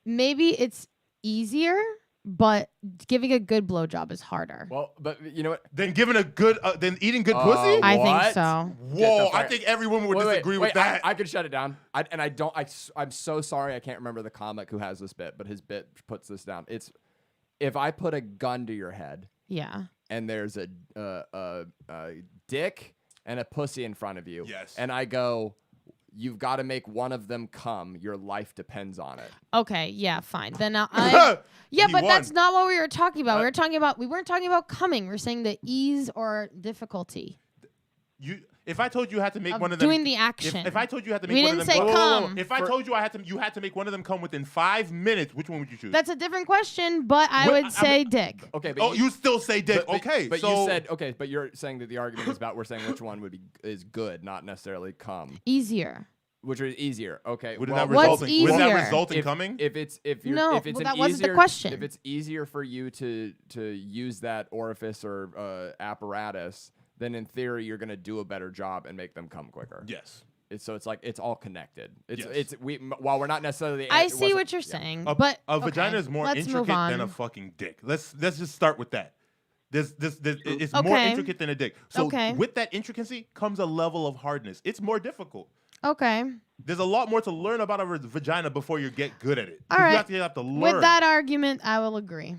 Maybe it's easier, but giving a good blowjob is harder. Well, but you know what? Then giving a good, then eating good pussy. I think What? so. Whoa, fuck- I think every woman would Wait, disagree with wait, that. I could shut it down. I'm so sorry. I can't remember the comic who has this bit, but his bit puts this down. It's if I put a gun to your head Yeah. and there's a dick and a pussy in front of you. Yes. And I go, you've got to make one of them come. Your life depends on it. Okay. Yeah. Fine. Then yeah, He but won. that's not what we were talking about. We weren't talking about coming. We're saying the ease or difficulty If I told you had to make of one of them, doing the action. if I told you had to make We one didn't of them, say whoa, whoa, whoa, whoa. come. If I told you you had to make one of them come within 5 minutes, which one would you choose? That's a different question, but I What- would say dick. Okay, but Oh, you still say dick? but- Okay, But so you said okay, but you're saying that the argument is about we're saying which one is good, not necessarily come, Easier. which is easier. Okay, wouldn't well, that What's result in easier? result in coming? If it's No, if it's well, an that wasn't the easier question. if it's easier for you to use that orifice or apparatus, then in theory you're gonna do a better job and make them come quicker. Yes. So it's like it's all connected. Yes. While we're not necessarily. I see what you're saying, but A okay, vagina is more let's move intricate on. than a fucking dick. Let's just start with that. It's more Okay. intricate than a dick. So Okay. with that intricacy comes a level of hardness. It's more difficult. Okay. There's a lot more to learn about a vagina before you get good at it. All 'Cause right. You have to learn. With that argument, I will agree.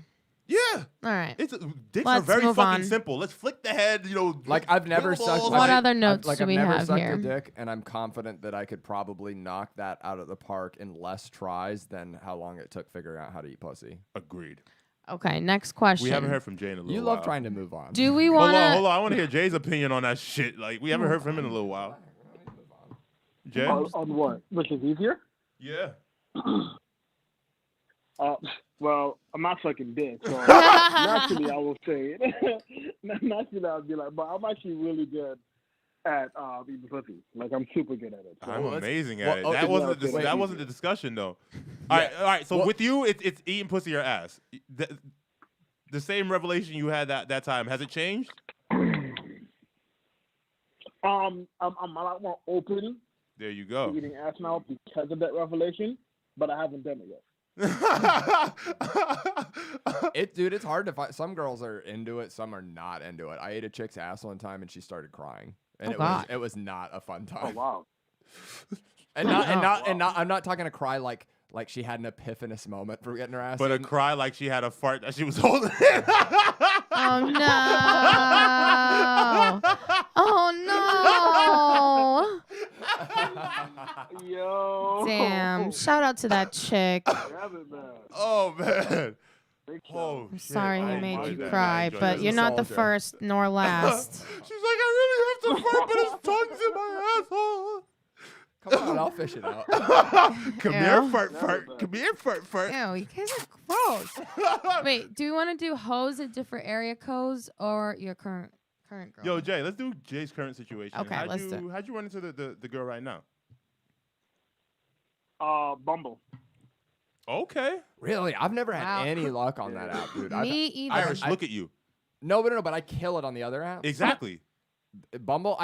Yeah. All right. Dicks are Let's very move fucking on. simple. Let's flick the head, Like I've never sucked. balls. What like, other notes like, do I've we never have sucked here? a dick, and I'm confident that I could probably knock that out of the park in less tries than how long it took figuring out how to eat pussy. Agreed. Okay, next question. We haven't heard from Jay in a little You while. love trying to move on. Do we Hold want on, to? hold on. I want to hear Jay's opinion on that shit. Like, we haven't heard from him in a little while. Jay? On what? Which is easier? Yeah. Well, I'm not sucking dick, so naturally I will say it. Naturally I'll be like, but I'm actually really good at eating pussy. Like I'm super good at it. So. I'm amazing well, at it. okay, That wasn't wait, that wasn't the discussion though. All right. So Well- with you, it's eating pussy or ass. The same revelation you had that time, has it changed? I'm a lot more open There you to go. eating ass now because of that revelation, but I haven't done it yet. Dude, it's hard to find. Some girls are into it, some are not into it. I ate a chick's ass one time and she started crying, and it was not a fun Oh time. wow. And not I'm not talking a cry like she had an epiphanous moment for getting her ass. But a eaten. cry like she had a fart that she was holding. Oh no! Oh Yo. no! Damn! Shout out to that chick. Grab it, man. Oh man. Big shout. Oh, I'm shit. sorry I he made enjoyed you that. I cry, enjoyed but that. you're not the soldier. first nor last. She's like, I really have to fart, but his tongue's in my asshole. Come on, I'll fish it out. Come here, Ew. fart. Come here, fart. Ew, you guys are gross. Wait, do you want to do hoes at different area codes or your current girl? Yo, Jay, let's do Jay's current situation. Okay, let's do it. How'd you run into the girl right now? Bumble. Okay. Really, I've never had Wow. any luck on that app, dude. Me either. Irish, look at you. No, but I kill it on the other app. Exactly. Bumble,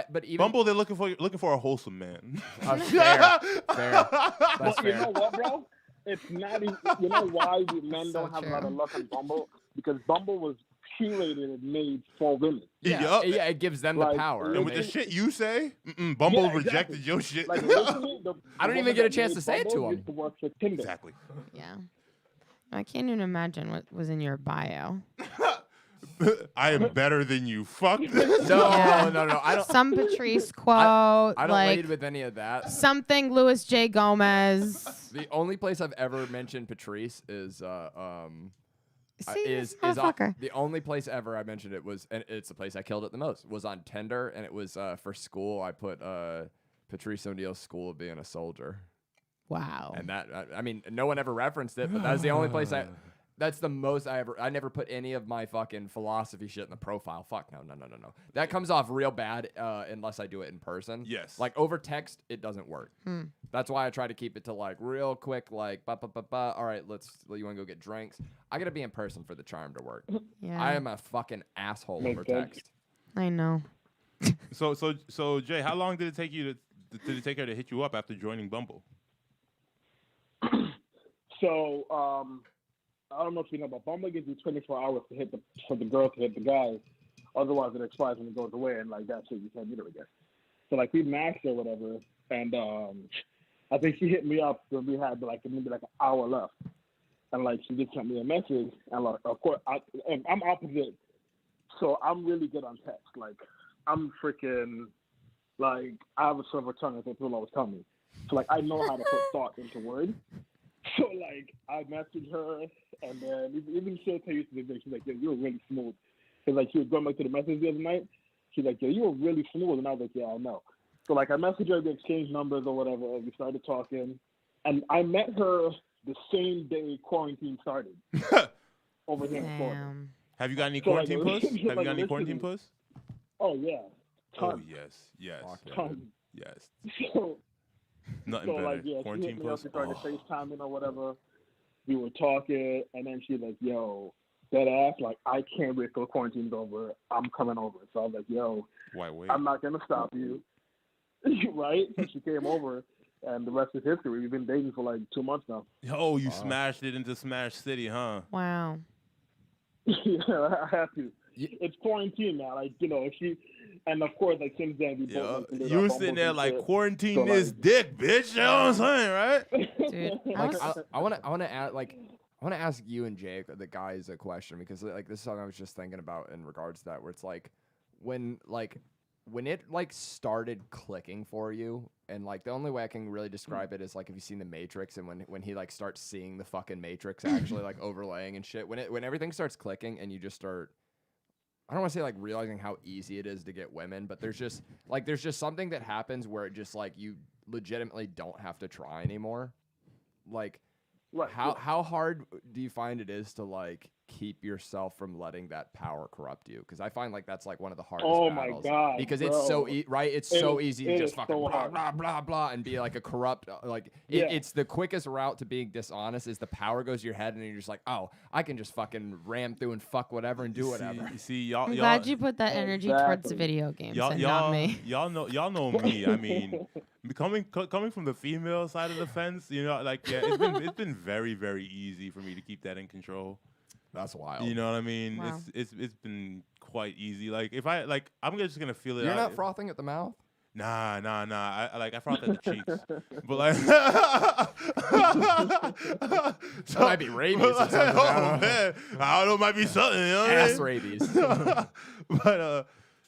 but even Bumble, they're looking for a wholesome man. fair. That's But you fair. know what, bro? It's not even. You know why we men So don't have a lot true. of luck on Bumble? Because Bumble was curated and made for women. Yeah, Yup. it gives them Like, the power. And with the shit you say, Bumble Yeah, exactly. rejected your shit. Like literally, the I don't even woman get a that chance made to say it to Bumble him. used to work for Tinder. Exactly. Yeah. I can't even imagine what was in your bio. I am better than you. Fuck this. No, Yeah. no. I don't. Some Patrice quote, I don't like lead with any of that. something Louis J. Gomez. The only place I've ever mentioned Patrice is See, is this motherfucker. the only place ever I mentioned it was, and it's the place I killed it the most, was on Tinder, and it was for school. I put Patrice O'Neal's School of Being a Soldier, Wow. and that I mean, no one ever referenced it, but that's the only place that's the most I never put any of my fucking philosophy shit in the profile. Fuck no. That comes off real bad unless I do it in person. Yes. Like over text, it doesn't work. That's why I try to keep it to like real quick, like all right, you want to go get drinks? I gotta be in person for the charm to work. Yeah. I am a fucking asshole Makes over sense. text. I know. So Jay, how long did it take you did it take her to hit you up after joining Bumble? So I don't know if you know, but Bumble gives you 24 hours for the girl to hit the guy. Otherwise, it expires and it goes away, and like that's it. You can't meet her again. So like we matched or whatever, and I think she hit me up when we had maybe like an hour left, and like she just sent me a message, and like of course I'm opposite, so I'm really good on text. Like I'm freaking like I have a silver tongue, as people always tell me. So like I know how to put thought into words. So like I messaged her, and then even she'll tell you to this day, she's like, "Yo, you were really smooth." Cause like she was going back to the message the other night. She's like, "Yo, you were really smooth," and I was like, "Yeah, I know." So like I messaged her, we exchanged numbers or whatever, and we started talking. And I met her the same day quarantine started over here in Florida. Damn. Have you got any So, like, quarantine puss? Have you got any literally- quarantine puss? Oh yeah, Oh tons, yes. Fuck yeah. tons. Yes. So Nothing So better. like, yeah, she Quarantine hit me up, puss. we started Oh. FaceTiming or whatever. We were talking, and then she's like, "Yo, that ass, like, I can't wait till quarantine's over. I'm coming over." So I was like, "Yo, Why wait? I'm not gonna stop you." Right? So she came over, and the rest is history. We've been dating for like 2 months now. Oh, you smashed it into Smash City, huh? Wow. Yeah, I have to. Yeah. It's quarantine now, like and of course, like since then we both. Yo, like, did you our were Bumble sitting there and like shit. quarantine So, this like- dick, bitch. You know what I'm saying, right? Dude, Like I want to add like I want to ask you and Jake, the guys, a question because like this is something I was just thinking about in regards to that, where it's like when it like started clicking for you, and like the only way I can really describe it is like if you've seen The Matrix, and when he like starts seeing the fucking Matrix actually like overlaying and shit, when everything starts clicking and you just start, I don't want to say like realizing how easy it is to get women, but there's just something that happens where it just like you legitimately don't have to try anymore. Like, Right. how hard do you find it is to like keep yourself from letting that power corrupt you? Because I find like that's like one of the hardest battles. My God, because bro. it's so right. It's so easy to just fucking so blah blah blah blah and be like a corrupt it's the quickest route to being dishonest is the power goes to your head and you're just like, oh, I can just fucking ram through and fuck whatever and do whatever. See, y'all. I'm glad you put that energy towards video games and not me. Y'all know me. I mean, coming from the female side of the fence, you know, like it's been very, very easy for me to keep that in control. That's wild. You know what I mean? Wow. It's been quite easy. Like if I like, I'm just gonna feel it. You're out. not frothing at the mouth? Nah. I froth at the cheeks, but like, That might be rabies. oh man, I don't know, it might be something. You know what I Ass mean? rabies. But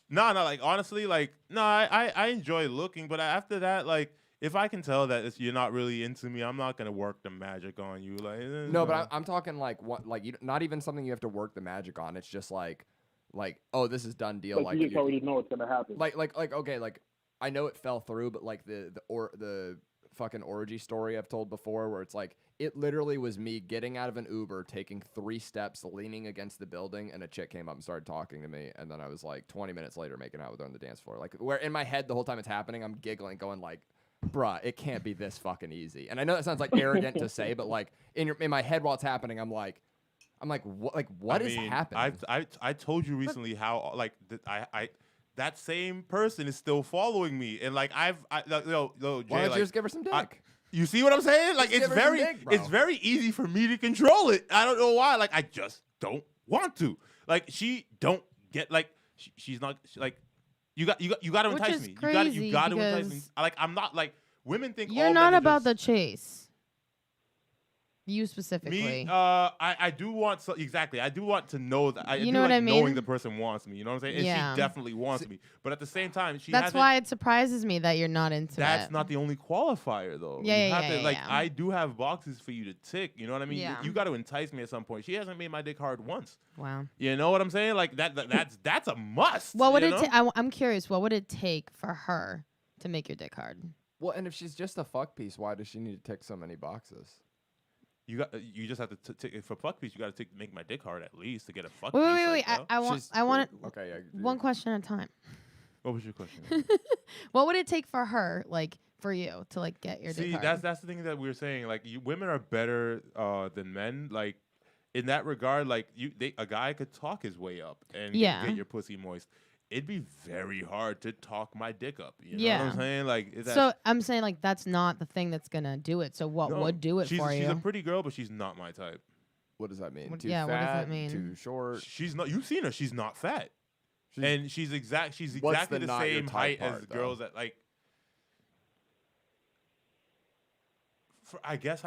no, like honestly, like no, I enjoy looking, but after that, like if I can tell that you're not really into me, I'm not gonna work the magic on you. Like No, but I'm talking like what, like you, not even something you have to work the magic on. It's just like oh, this is done deal. Like you just already know what's gonna happen. Like okay, like I know it fell through, but like the fucking orgy story I've told before, where it's like it literally was me getting out of an Uber, taking 3 steps, leaning against the building, and a chick came up and started talking to me, and then I was like 20 minutes later making out with her on the dance floor. Like where in my head the whole time it's happening, I'm giggling, going like, bruh, it can't be this fucking easy. And I know that sounds like arrogant to say, but like in my head while it's happening, I'm like what is happening? I told you recently how like I that same person is still following me, and like yo Jay, Why don't you just give her some dick? You see what I'm saying? Like Just give her some dick, bro. it's very easy for me to control it. I don't know why. Like I just don't want to. Like she don't get like she's not like you got to Which entice is me. crazy You got to entice me. because Like I'm not like women think You're all not men are about the just, chase. You specifically. me. I do want exactly. I do want to know that. You do know what like I mean? knowing the person wants me. You know what I'm saying? And Yeah. she definitely wants me. But at the same time, she That's hasn't. why it surprises me that you're not into That's it. not the only qualifier, though. Yeah, You yeah, have to, yeah, like, yeah. I do have boxes for you to tick. You know what I mean? Yeah. You got to entice me at some point. She hasn't made my dick hard once. Wow. You know what I'm saying? Like that's a must. What would you it know? take? I'm curious. What would it take for her to make your dick hard? Well, and if she's just a fuck piece, why does she need to tick so many boxes? You just have to tick for fuck piece. You got to make my dick hard at least to get a fuck Wait, piece. wait, like, wait. yo. I want it Okay, yeah. one question at a time. What was your question? What would it take for her, like for you, to like get your See, dick hard? that's the thing that we were saying. Like, women are better than men. Like, in that regard, like a guy could talk his way up and get your pussy moist. It'd be very hard to talk my dick up. You know what I'm saying? Like, So I'm saying like that's not the thing that's gonna do it. So what no, would do it for you? She's a pretty girl, but she's not my type. What does that mean? What- Too yeah, fat, what does that mean? Too short? She's not. You've seen her. She's not fat, and she's What's exactly the the not your same type height part, as though? girls that like. I guess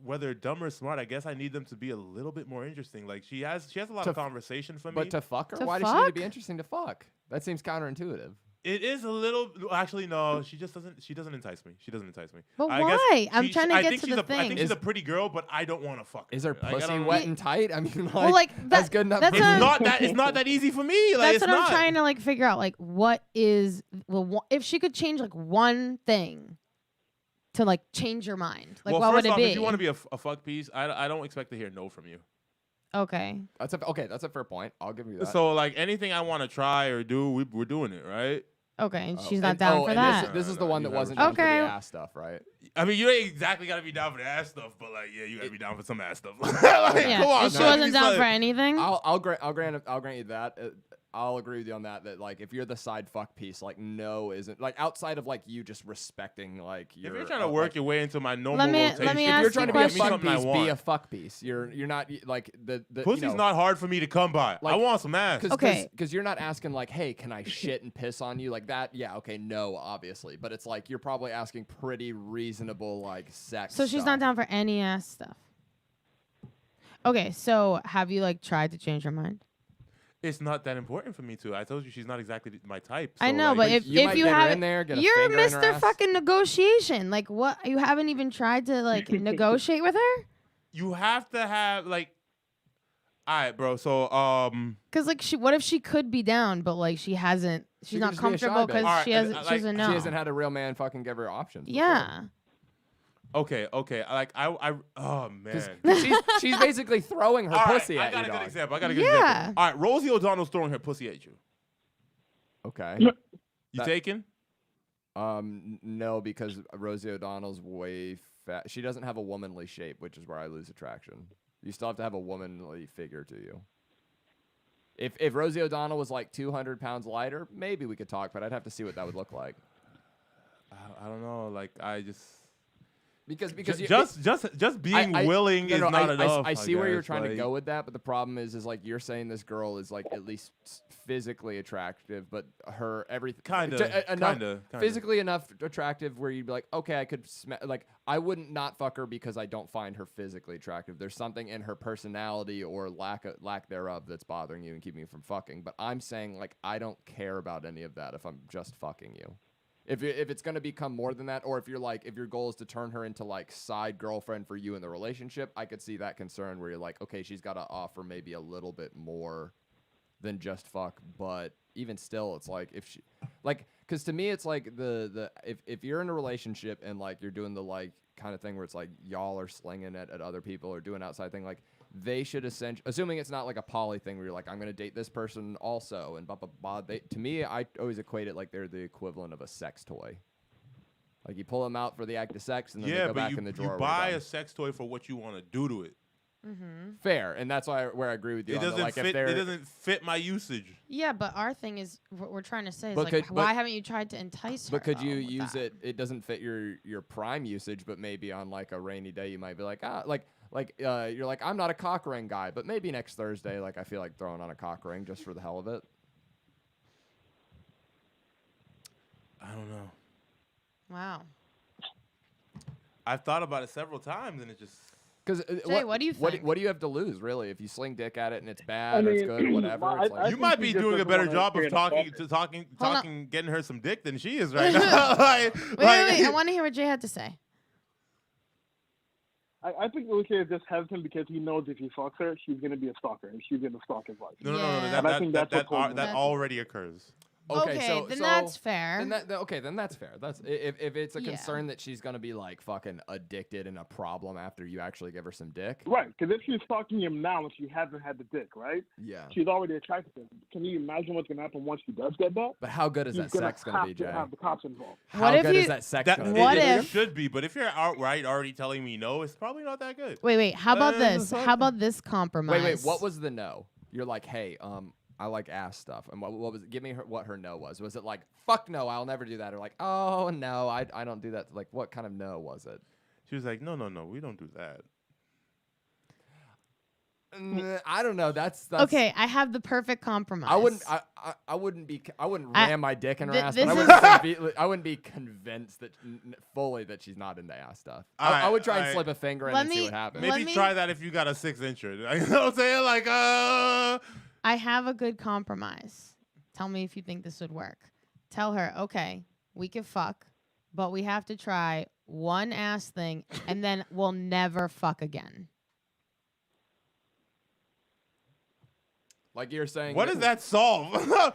whether dumb or smart, I guess I need them to be a little bit more interesting. Like she has a lot of conversation for me. But to fuck her? To Why does she need to fuck? be interesting to fuck? That seems counterintuitive. It is a little. Actually, no. She doesn't entice me. She doesn't entice me. But I guess why? I'm trying to I get think to she's the I thing. think she's a pretty girl, but I don't want to fuck her. Is her Like, I pussy don't- wet and tight? I mean, like, Well, like, that's good enough. that's for a- me. It's not that easy for me. Like, That's it's what not. I'm trying to like figure out. Like, what is if she could change like one thing to like change your mind? Like, well, what would first it off, be? if you want to be a fuck piece, I don't expect to hear no from you. Okay. That's a fair point. I'll give you that. So like anything I want to try or do, we're doing it, right? Okay. Oh, She's not and- down for and that. This is the No, one you that never wasn't said done for the Okay. ass stuff, right? I mean, you ain't exactly got to be down for the ass stuff, but like, yeah, you got to be down for some ass stuff. Like, Yeah. come on, If she man. wasn't It's down like- for anything. I'll grant you that. I'll agree with you on that. That like if you're the side fuck piece, like no isn't like outside of like you just respecting like If you're trying to work your way into my normal Let me rotation, ask if you're you trying to a be a question. fuck something I piece, want. be a fuck piece. You're not like the Pussy's you know, not hard for me to come by. Like- I want some ass. Okay. Because you're not asking like, hey, can I shit and piss on you like that? Yeah, okay, no, obviously, but it's like you're probably asking pretty reasonable like sex. So she's stuff. not down for any ass stuff. Okay, so have you like tried to change her mind? It's not that important for me to. I told you she's not exactly my type. I so, know, like, but if you might you get her have in there, get a you're finger in her Mr. ass. Fucking negotiation. Like what? You haven't even tried to like negotiate with her? you have to have like, all right, bro. So Cause like what if she could be down, but like she hasn't. She's She not could just be a comfortable shy bitch. because Alright, she hasn't. like, She doesn't know. She hasn't had a real man fucking give her options. before. Yeah. okay. Like I oh man. She's basically throwing her All right, pussy I at got you, a good dog. example. I got a good Yeah. example. All right, Rosie O'Donnell's throwing her pussy at you. Okay. You That- taking? No, because Rosie O'Donnell's way fat. She doesn't have a womanly shape, which is where I lose attraction. You still have to have a womanly figure to you. If Rosie O'Donnell was like 200 pounds lighter, maybe we could talk, but I'd have to see what that would look like. I don't know. Like I just. Because Just being willing is not enough. I see where you're guess, trying to like- go with that, but the problem is like you're saying this girl is like at least physically attractive, but her everything Kinda. physically enough attractive where you'd be like, okay, I could like I wouldn't not fuck her because I don't find her physically attractive. There's something in her personality or lack thereof that's bothering you and keeping you from fucking. But I'm saying like I don't care about any of that if I'm just fucking you. If it's going to become more than that, or if your goal is to turn her into like side girlfriend for you in the relationship, I could see that concern where you're like, okay, she's got to offer maybe a little bit more than just fuck. But even still, it's like if she, like, because to me, it's like if you're in a relationship and like you're doing the like kind of thing where it's like y'all are slinging it at other people or doing outside thing, like they should essentially, assuming it's not like a poly thing where you're like, I'm going to date this person also, and blah, blah, blah. To me, I always equate it like they're the equivalent of a sex toy. Like you pull them out for the act of sex and then they go back in the drawer. You buy a sex toy for what you want to do to it. Fair, and that's where I agree with you. It on the, doesn't like, fit. if they're, It doesn't fit my usage. Yeah, but our thing is what we're trying to say is But like, could- why but- haven't you tried to entice her? But could you though, with use that? it? It doesn't fit your prime usage, but maybe on like a rainy day, you might be like, you're like, I'm not a cock ring guy, but maybe next Thursday, like I feel like throwing on a cock ring just for the hell of it. I don't know. Wow. I've thought about it several times, and it just. Because what do you think? What do you have to lose, really? If you sling dick at it and it's bad I or it's mean, good or whatever, I- it's like, I You think might he be just doing a doesn't better wanna job of hear the talking, Hold getting her some dick than she is right now. Like, Wait, I want to hear what Jay had to say. I think Lucia is just hesitant because he knows if he fucks her, she's gonna be a stalker and she's gonna stalk his wife. No. Yeah. And I think that's what told me. That already occurs. okay, then that's fair. Then that's fair. That's if it's a Yeah. concern that she's gonna be like fucking addicted and a problem after you actually give her some dick. Right, because if she's stalking him now and she hasn't had the dick, right? Yeah. She's already attracted to him. Can you imagine what's gonna happen once she does get that? But how good is She's that gonna sex gonna be, have to Jay? have the cops involved. How What if good you- is that sex That, gonna What be? it if- should be, but if you're outright already telling me no, it's probably not that good. Wait. How about Uh, this? fuck. How about this compromise? Wait. What was the no? You're like, hey, I like ass stuff. And what was it? Give me what her no was. Was it like, fuck no, I'll never do that? Or like, oh no, I don't do that. Like, what kind of no was it? She was like, no, we don't do that. I don't know. That's Okay, I have the perfect compromise. I wouldn't ram my dick in her ass, but this I wouldn't be convinced that fully that she's not into ass stuff. Alright, I would try and alright. slip a finger in Let and see me- what happens. Let Maybe me- try that if you got a 6-incher. You know what I'm saying? Like, I have a good compromise. Tell me if you think this would work. Tell her, okay, we can fuck, but we have to try one ass thing, and then we'll never fuck again. Like you're saying, what does that solve?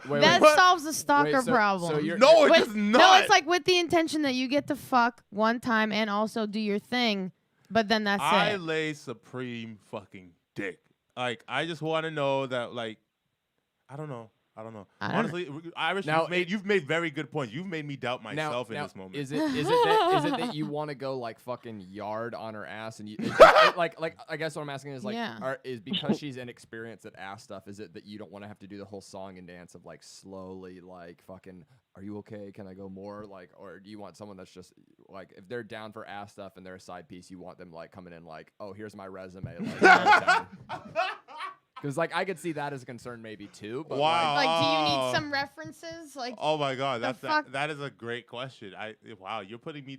Wait, That wait. solves the stalker so problem. you're- No, it With- does not. No, it's like with the intention that you get to fuck one time and also do your thing, but then that's I it. lay supreme fucking dick. Like, I just want to know that, like, I don't know. I don't Honestly, Irish, Now, you've made very good points. You've made me doubt myself in now, this moment. Is it that you want to go like fucking yard on her ass and you like I guess what I'm asking is like Yeah. is because she's inexperienced at ass stuff, is it that you don't want to have to do the whole song and dance of like slowly like fucking, are you okay? Can I go more? Like, or do you want someone that's just like, if they're down for ass stuff and they're a side piece, you want them like coming in like, oh, here's my resume. Like, Because like I could see that as a concern maybe too. But Wow. Like, do you need some references? Like, Oh my God, fuck? that is a great question. Wow, you're putting me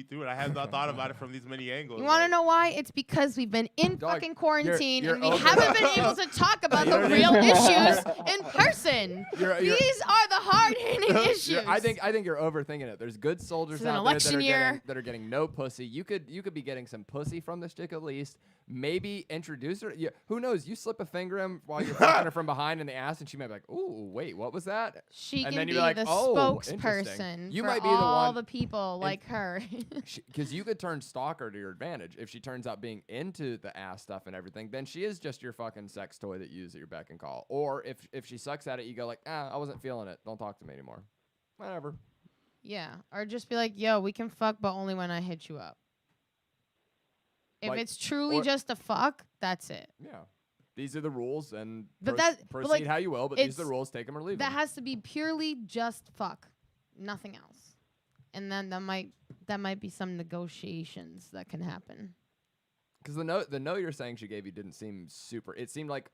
through it. I have not thought about it from these many angles. you want to know why? It's because we've been in Dog, fucking quarantine you're and we over- haven't been able to talk about the You're- real issues in person. You're- These are the hard-hitting issues. I think you're overthinking it. There's good soldiers This is an out there election year. that are getting no pussy. You could be getting some pussy from this chick at least. Maybe introduce her. Yeah, who knows? You slip a finger in while you're fucking her from behind in the ass, and she might be like, "Ooh, wait, what was that?" She and can then be you're like, the "Oh, spokesperson You for might be all the one. people like her. Because you could turn stalker to your advantage. If she turns out being into the ass stuff and everything, then she is just your fucking sex toy that you use at your beck and call. Or if she sucks at it, you go like, I wasn't feeling it. Don't talk to me anymore. Whatever. Yeah, or just be like, yo, we can fuck, but only when I hit you up. If Like- it's truly or- just a fuck, that's it. Yeah. These are the rules, and But proceed like, how you will, but these are it's- the rules. Take them or leave them. That has to be purely just fuck, nothing else. And then that might be some negotiations that can happen. Because the note you're saying she gave you didn't seem super. It seemed like,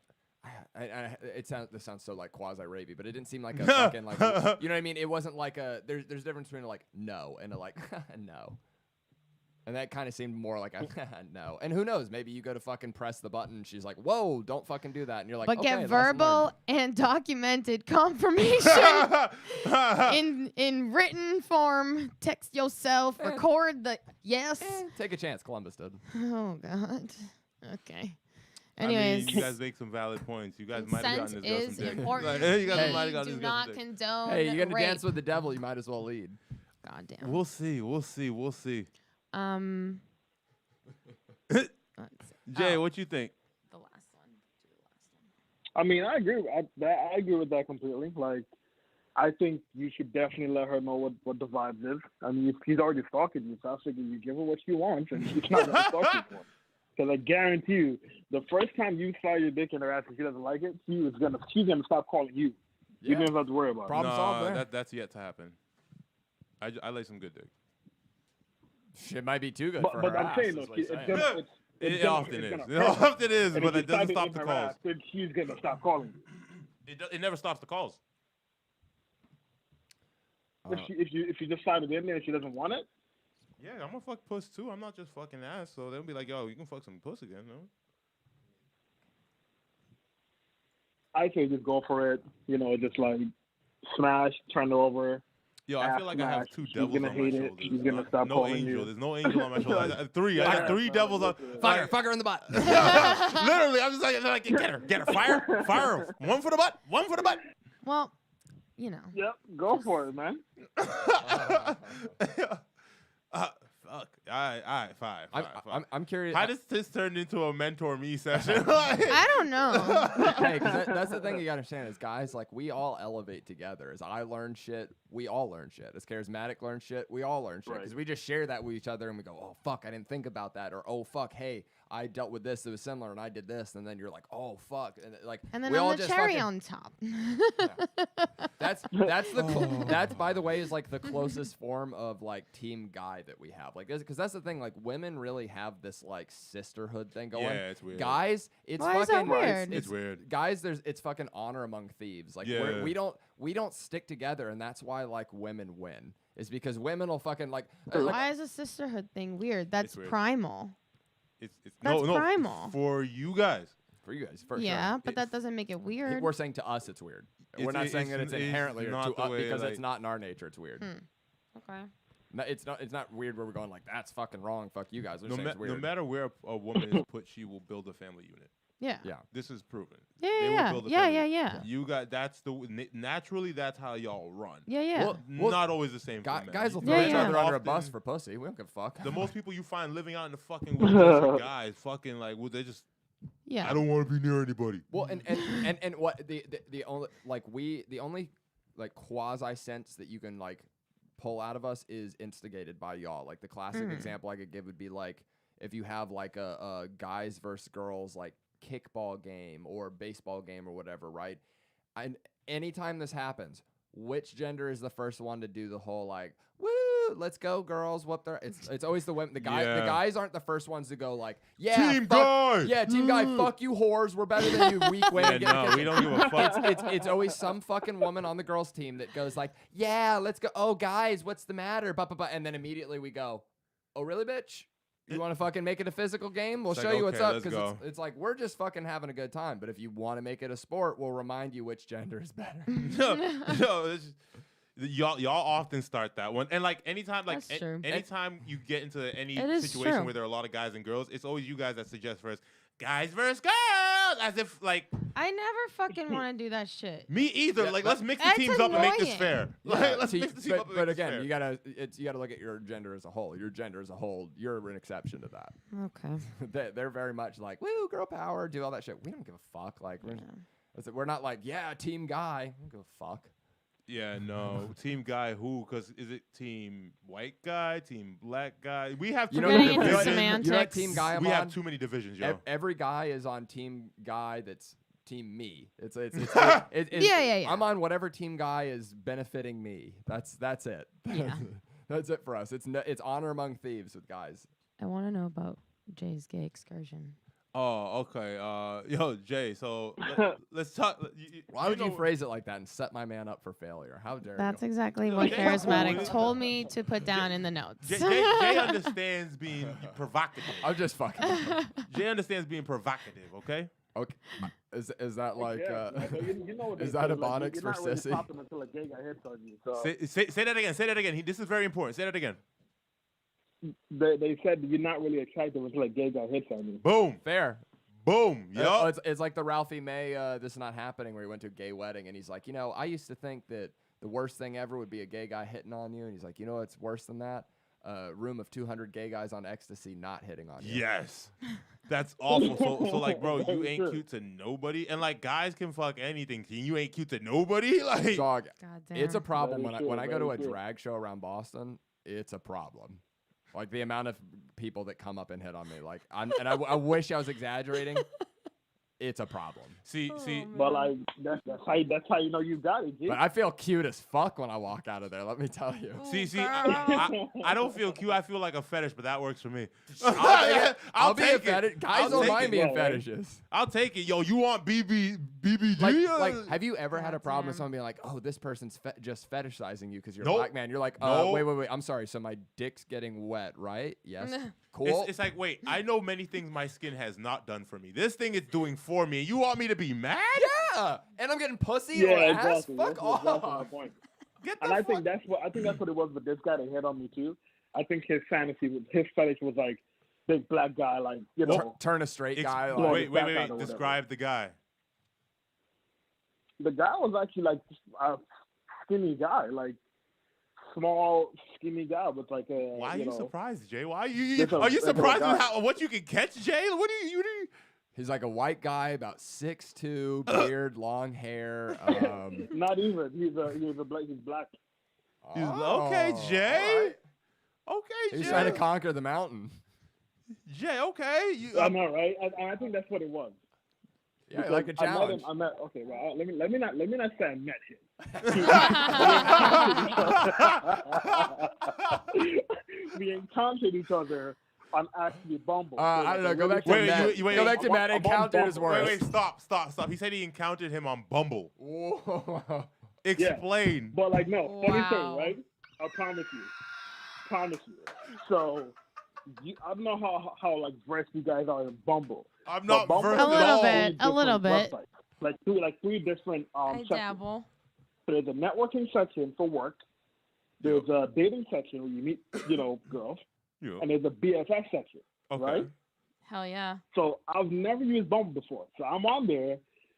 this sounds so like quasi rapey, but it didn't seem like a fucking like, you know what I mean? It wasn't like a there's a difference between a like no and a like no. And that kind of seemed more like a no. And who knows? Maybe you go to fucking press the button. And she's like, "Whoa, don't fucking do that." And you're like, But okay, get lesson verbal learned. and documented confirmation in written form. Text yourself. Record the yes. Take a chance. Columbus did. Oh God. Okay. I mean, Anyways, you guys make some valid points. You guys might have gotten consent this girl is some dick. important. Like, you guys Hey. might have We gotten do this girl not some dick. condone Hey, you're gonna rape. dance with the devil. You might as well lead. God damn. We'll see. Jay, Oh. what you think? The last one. Do the last one. I mean, I agree. I agree with that completely. Like, I think you should definitely let her know what the vibes is. I mean, if he's already stalking you, so I figure you give her what she wants, and she's not gonna stalk you for. Because I guarantee you, the first time you slide your dick in her ass and she doesn't like it, she's gonna stop calling you. You Yeah. don't have to worry about it. Problem solved there. That's yet to happen. I like some good dick. Shit might be too good But, for but her I'm ass, saying is though, what he's it's saying. gonna, It gonna- often it's is. gonna It hurt. often is, And but if it you slide doesn't stop in the her calls. ass, then she's gonna stop calling you. It never stops the calls. If you just slide it in there and she doesn't want it, Yeah, I'm gonna fuck puss too. I'm not just fucking ass. So they'll be like, yo, you can fuck some puss again, no? I say just go for it. You know, just like smash, turn her over. Yo, I feel like I have Ass two smash. devils She's gonna on my hate it. shoulders. She's gonna stop no calling angel. you. There's no angel on my shoulders. I got three. I got three devils on. Fuck her in the butt. Literally, I'm just like, get her, fire her. One for the butt. Well, you know. Yep, go for it, man. Fuck. All right, five. I'm curious. How does this turn into a mentor me session? I don't know. Hey, 'cause that's the thing you gotta understand is guys, like we all elevate together. As I learn shit, we all learn shit. As Karizmatik learn shit, we all learn shit. Because we just share that with each other and we go, oh fuck, I didn't think about that, or oh fuck, hey, I dealt with this that was similar and I did this, and then you're like, oh fuck, and like And then we all on the just cherry fucking, on top. that's by the way is like the closest form of like team guy that we have, like because that's the thing, like women really have this like sisterhood thing going. Yeah, it's weird. Guys, it's Why is that fucking weird? It's weird. Guys, it's fucking honor among thieves. Like Yeah. we don't stick together, and that's why like women win. Is because women will fucking like Why is a sisterhood thing weird? That's weird. primal. It's That's no primal. for you guys. for you guys for Yeah, sure. but that doesn't make it weird. We're saying to us it's weird. We're It's- not saying that it's- it's inherently it's weird not to the us way, because like- it's not in our nature. It's weird. Okay. No, it's not weird where we're going like that's fucking wrong. Fuck you guys. We're saying it's weird. No matter where a woman is put, she will build a family unit. Yeah. Yeah. This is proven. Yeah, They will yeah, build a yeah, family yeah, unit. yeah. You got naturally that's how y'all run. Yeah, yeah. Well, Not always the same. for men. Guys will You- throw Yeah, each yeah. other under a often- bus for pussy. We don't give a fuck. The most people you find living out in the fucking wilderness are guys, fucking like, well, they just. Yeah. I don't want to be near anybody. Well, and what the only like quasi sense that you can like pull out of us is instigated by y'all. Like the classic example I could give would be like if you have like a guys versus girls like kickball game or baseball game or whatever, right? And anytime this happens, which gender is the first one to do the whole like woo let's go, girls. Whoop their. It's always the women. The Yeah. guys aren't the first ones to go like, yeah, Team guy. Yeah, team guy. Fuck you, whores. We're better than you, weak women. Yeah, no, we don't give a fuck. It's always some fucking woman on the girls' team that goes like, yeah, let's go. Oh, guys, what's the matter? And then immediately we go, oh, really, bitch? You want to fucking make it a physical game? We'll It's show like, you what's okay, up let's because go. it's like we're just fucking having a good time. But if you want to make it a sport, we'll remind you which gender is better. No, it's just, y'all often start that one, and like anytime, like That's true. anytime you get into any It is situation true. where there are a lot of guys and girls, it's always you guys that suggest first, guys versus girls, as if like I never fucking want to do that shit. me either. Yeah, like but- let's mix the That's teams up and make this annoying. fair. Yeah, Like, let's see, mix the team up and but make this again, fair. you gotta look at your gender as a whole. Your gender as a whole, you're an exception to that. Okay. They're very much like, woo, girl power, do all that shit. We don't give a fuck. Like we're not like, yeah, team guy. We don't give a fuck. Yeah, no. Team guy who? Because is it team white guy, team black guy? We have too You know many Getting into divisions. semantics. You know what team guy I'm We on? have too many divisions, yo. Every guy is on team guy that's team me. It's Yeah. I'm on whatever team guy is benefiting me. That's it. Yeah. That's it for us. It's honor among thieves with guys. I want to know about Jay's gay excursion. Oh, okay. Yo, Jay. So let's talk. Why would you phrase it like that and set my man up for failure? How dare That's you? exactly No, what Jay- Karizmatik told me to put down in the notes. Jay understands being provocative. I'm just fucking. Jay understands being provocative. Okay. Okay. Is that like you know what is they that say, Ebonics you're for not really sissy? popping until a gay guy hits on you. So Say that again. Say that again. This is very important. Say that again. they said you're not really attractive until a gay guy hits on you. Boom. Fair? Boom. Yo. It's like the Ralphie May This Is Not Happening where he went to a gay wedding and he's like, I used to think that the worst thing ever would be a gay guy hitting on you, and he's like, what's worse than that? A room of 200 gay guys on ecstasy not hitting on you. Yes. That's awful. So like, bro, you That's ain't true. cute to nobody, and like, guys can fuck anything. You ain't cute to nobody. Like, Dog, God damn. it's a problem Very when I true, go to a very true. drag show around Boston. It's a problem. Like the amount of people that come up and hit on me. Like, I wish I was exaggerating. It's a problem. see. But like that's how you know you got it, G. But I feel cute as fuck when I walk out of there. Let me tell you. See, girl. I don't feel cute. I feel like a fetish, but that works for me. I'll be a take it. fetish. Guys I'll don't take mind it. being Yeah, fetishes. I'll take it. Yo, you want BBG? Like, have you ever had a problem with Goddamn. someone being like, "Oh, this person's just fetishizing you because you're Nope. a black man"? You're like, Nope. wait. I'm sorry. So my dick's getting wet, right? Yes. Cool. It's like, wait, I know many things my skin has not done for me. This thing is doing for me. You want me to be mad? yeah. And I'm getting pussy yeah, or ass. exactly. Fuck That's exactly my off. point. Get the And I fuck. think that's what it was with this guy that hit on me too. I think his fetish was like big black guy, like Turn a straight guy. Well, Like, back out or whatever. Describe the guy. The guy was actually like a skinny guy, like small skinny guy with like a. Why are you know, surprised, Jay? Why are you? There's a- Are you there's a surprised guy. with what you can catch, Jay? What do you? he's like a white guy, about 6'2", beard, long hair. Not even. He's black. He's black. Okay, Oh, Jay. all right. Okay, He's Jay. trying to conquer the mountain. Jay, okay. I know, right? I think that's what it was. Yeah, Because like a challenge. Okay, well, let me not say I met him. We encountered each other on actually Bumble. I don't know. Go back to Wait, Matt. wait, Go wait. back to Matt. I'm on Encountered is Bumble. worse. Wait, stop. He said he encountered him on Bumble. Whoa. Explain. But like, no, funny Wow. thing, right? I promise you. So, I don't know how like versed you guys are in Bumble. I'm But not Bumble versed A at little all. bit. three A little different bit. websites. Like three different I sections. dabble. So there's a networking section for work. There's a dating section where you meet, girls, Yeah. and there's a BFF section, Okay. right? Hell yeah. So I've never used Bumble before. So I'm on there,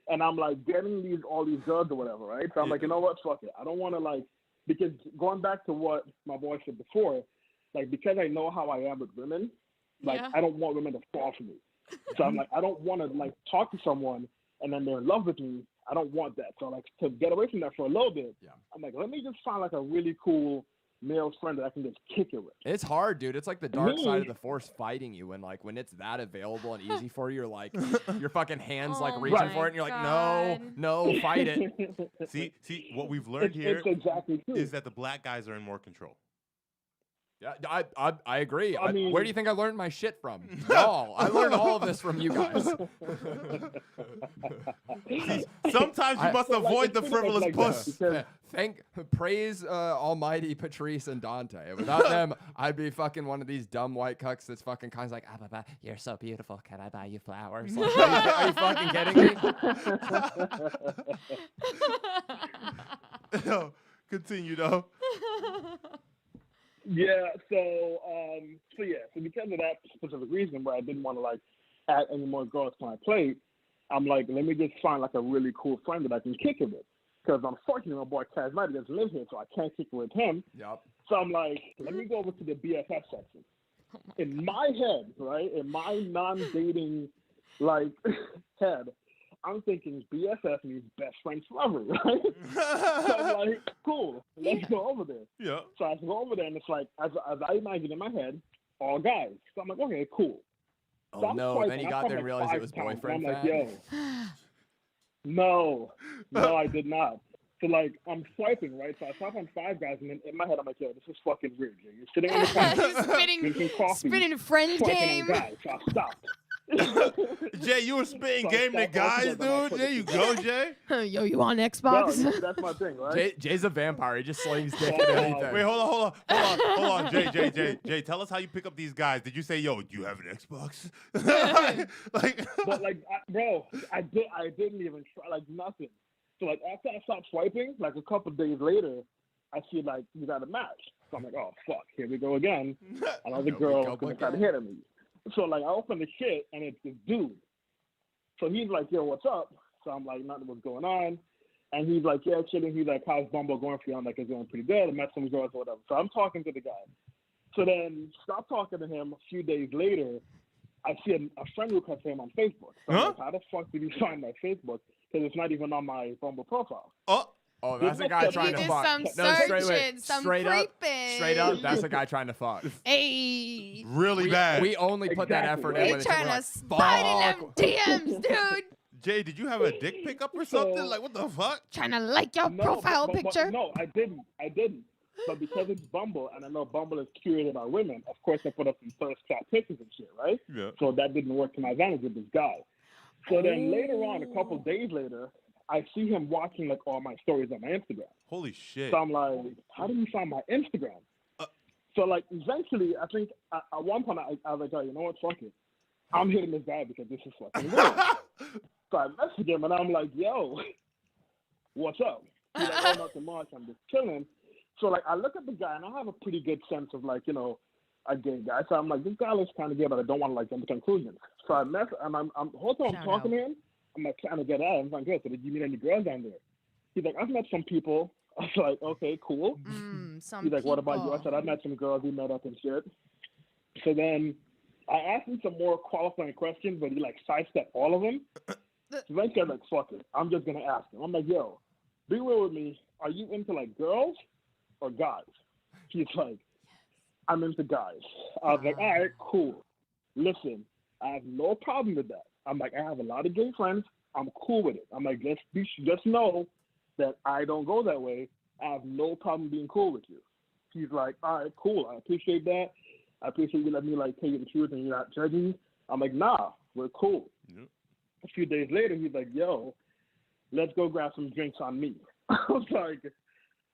and I'm like getting all these girls or whatever, right? So I'm Yeah. like, you know what, fuck it. I don't want to because going back to what my boy said before, because I know how I am with women, Yeah. I don't want women to fall for me. So I'm like, I don't want to talk to someone and then they're in love with me. I don't want that. So to get away from that for a little bit, Yeah. I'm like, let me just find a really cool male friend that I can just kick it with. It's hard, dude. It's like the dark Me? side of the force fighting you when it's that available and easy for you. You're like, your fucking hands Oh reaching my for it, and you're like, God. no, fight it. See, what we've learned here It's exactly true. is that the black guys are in more control. Yeah, I agree. I mean- Where do you think I learned my shit from? Y'all. I learned all of this from you guys. Sometimes you must avoid the it's frivolous like puss. that because- Praise Almighty Patrice and Dante. Without them, I'd be fucking one of these dumb white cucks that's fucking kind of like, you're so beautiful. Can I buy you flowers? Like, are you fucking kidding me? Yo, continue though. Yeah, so because of that specific reason where I didn't want to like add any more girls to my plate, I'm like, let me just find like a really cool friend that I can kick it with. Because unfortunately, my boy Karizmatik doesn't live here, so I can't kick it with him. Yep. So I'm like, let me go over to the BFF section. In my head, right, in my non-dating like head, I'm thinking BFF means best friend forever, right? So I'm like, cool, let's go over there. Yeah. So I go over there, and it's like, as I imagine in my head, all guys. So I'm like, okay, cool. So Oh I'm no, swiping. then you I got swiped there and like realized it 5 was times, and boyfriend I'm like, fan? yo, no, I did not. So like, I'm swiping, right? So I swipe on 5 guys, and then in my head, I'm like, yo, this is fucking weird. You're sitting on the couch, drinking coffee, spitting friend swiping game. on guys. So I stopped. Jay, you were spitting So game to stop guys, altogether, and I dude. put There it you together. go, Jay. Yo, you on No, Xbox? that's my thing, right? Jay's a vampire. He just slings dick at Oh, anything. Wait, hold on, Jay, tell us how you pick up these guys. Did you say, yo, do you have an Xbox? like, But like, bro, I didn't even try, like nothing. So like after I stopped swiping, like a couple days later, I see like you got a match. So I'm like, oh fuck, here we go again. Another Here we girl go gonna try to again. hit at me. So like I open the shit and it's this dude. So he's like, yo, what's up? So I'm like, nothing was going on. And he's like, yeah, chilling. He's like, how's Bumble going for you? I'm like, it's going pretty good. I met some girls or whatever. So I'm talking to the guy. So then stop talking to him. A few days later, I see a friend request him on Facebook. So I'm Huh? like, how the fuck did you find my Facebook? Because it's not even on my Bumble profile. Oh, that's a guy trying You to did fuck. some No, searching, some straight up, creeping. straight up, that's a guy trying to fuck. Hey, really bad. We only put that Exactly. effort They in they when it's trying to like, slide in fuck. them DMs, dude. Jay, did you have a dick pic up or something? Like, what the fuck? Trying to like your profile but picture. no, I didn't. But because it's Bumble, and I know Bumble is curated by women, of course I put up some first class pictures and shit, right? Yeah. So that didn't work to my advantage with this guy. So then later on, a couple days later, I see him watching like all my stories on my Instagram. Holy shit. So I'm like, how did you find my Instagram? So like eventually, I think at one point I was like, oh, you know what, fuck it. I'm hitting this guy because this is fucking weird. So I messaged him and I'm like, yo, what's up? He's like, oh, nothing much. I'm just chilling. So like I look at the guy and I have a pretty good sense of like, you know, a gay guy. So I'm like, this guy looks kind of gay, but I don't want to like jump to conclusions. So I mess and I'm whole time I'm Shout talking out. to him. I'm like trying to get out. I'm like, good. So did you meet any girls down there? He's like, I've met some people. I was like, okay, cool. Some He's like, what about you? I people. said, I met some girls. We met up and shit. So then I asked him some more qualifying questions, but he like sidestepped all of them. So eventually I'm like, fuck it. I'm just going to ask him. I'm like, yo, be real with me. Are you into like girls or guys? He's like, I'm into guys. I was like, all right, cool. Listen, I have no problem with that. I'm like, I have a lot of gay friends. I'm cool with it. I'm like, just know that I don't go that way. I have no problem being cool with you. He's like, all right, cool. I appreciate that. I appreciate you letting me like tell you the truth and you're not judging me. I'm like, nah, we're cool. Yep. A few days later, he's like, yo, let's go grab some drinks on me. I was like,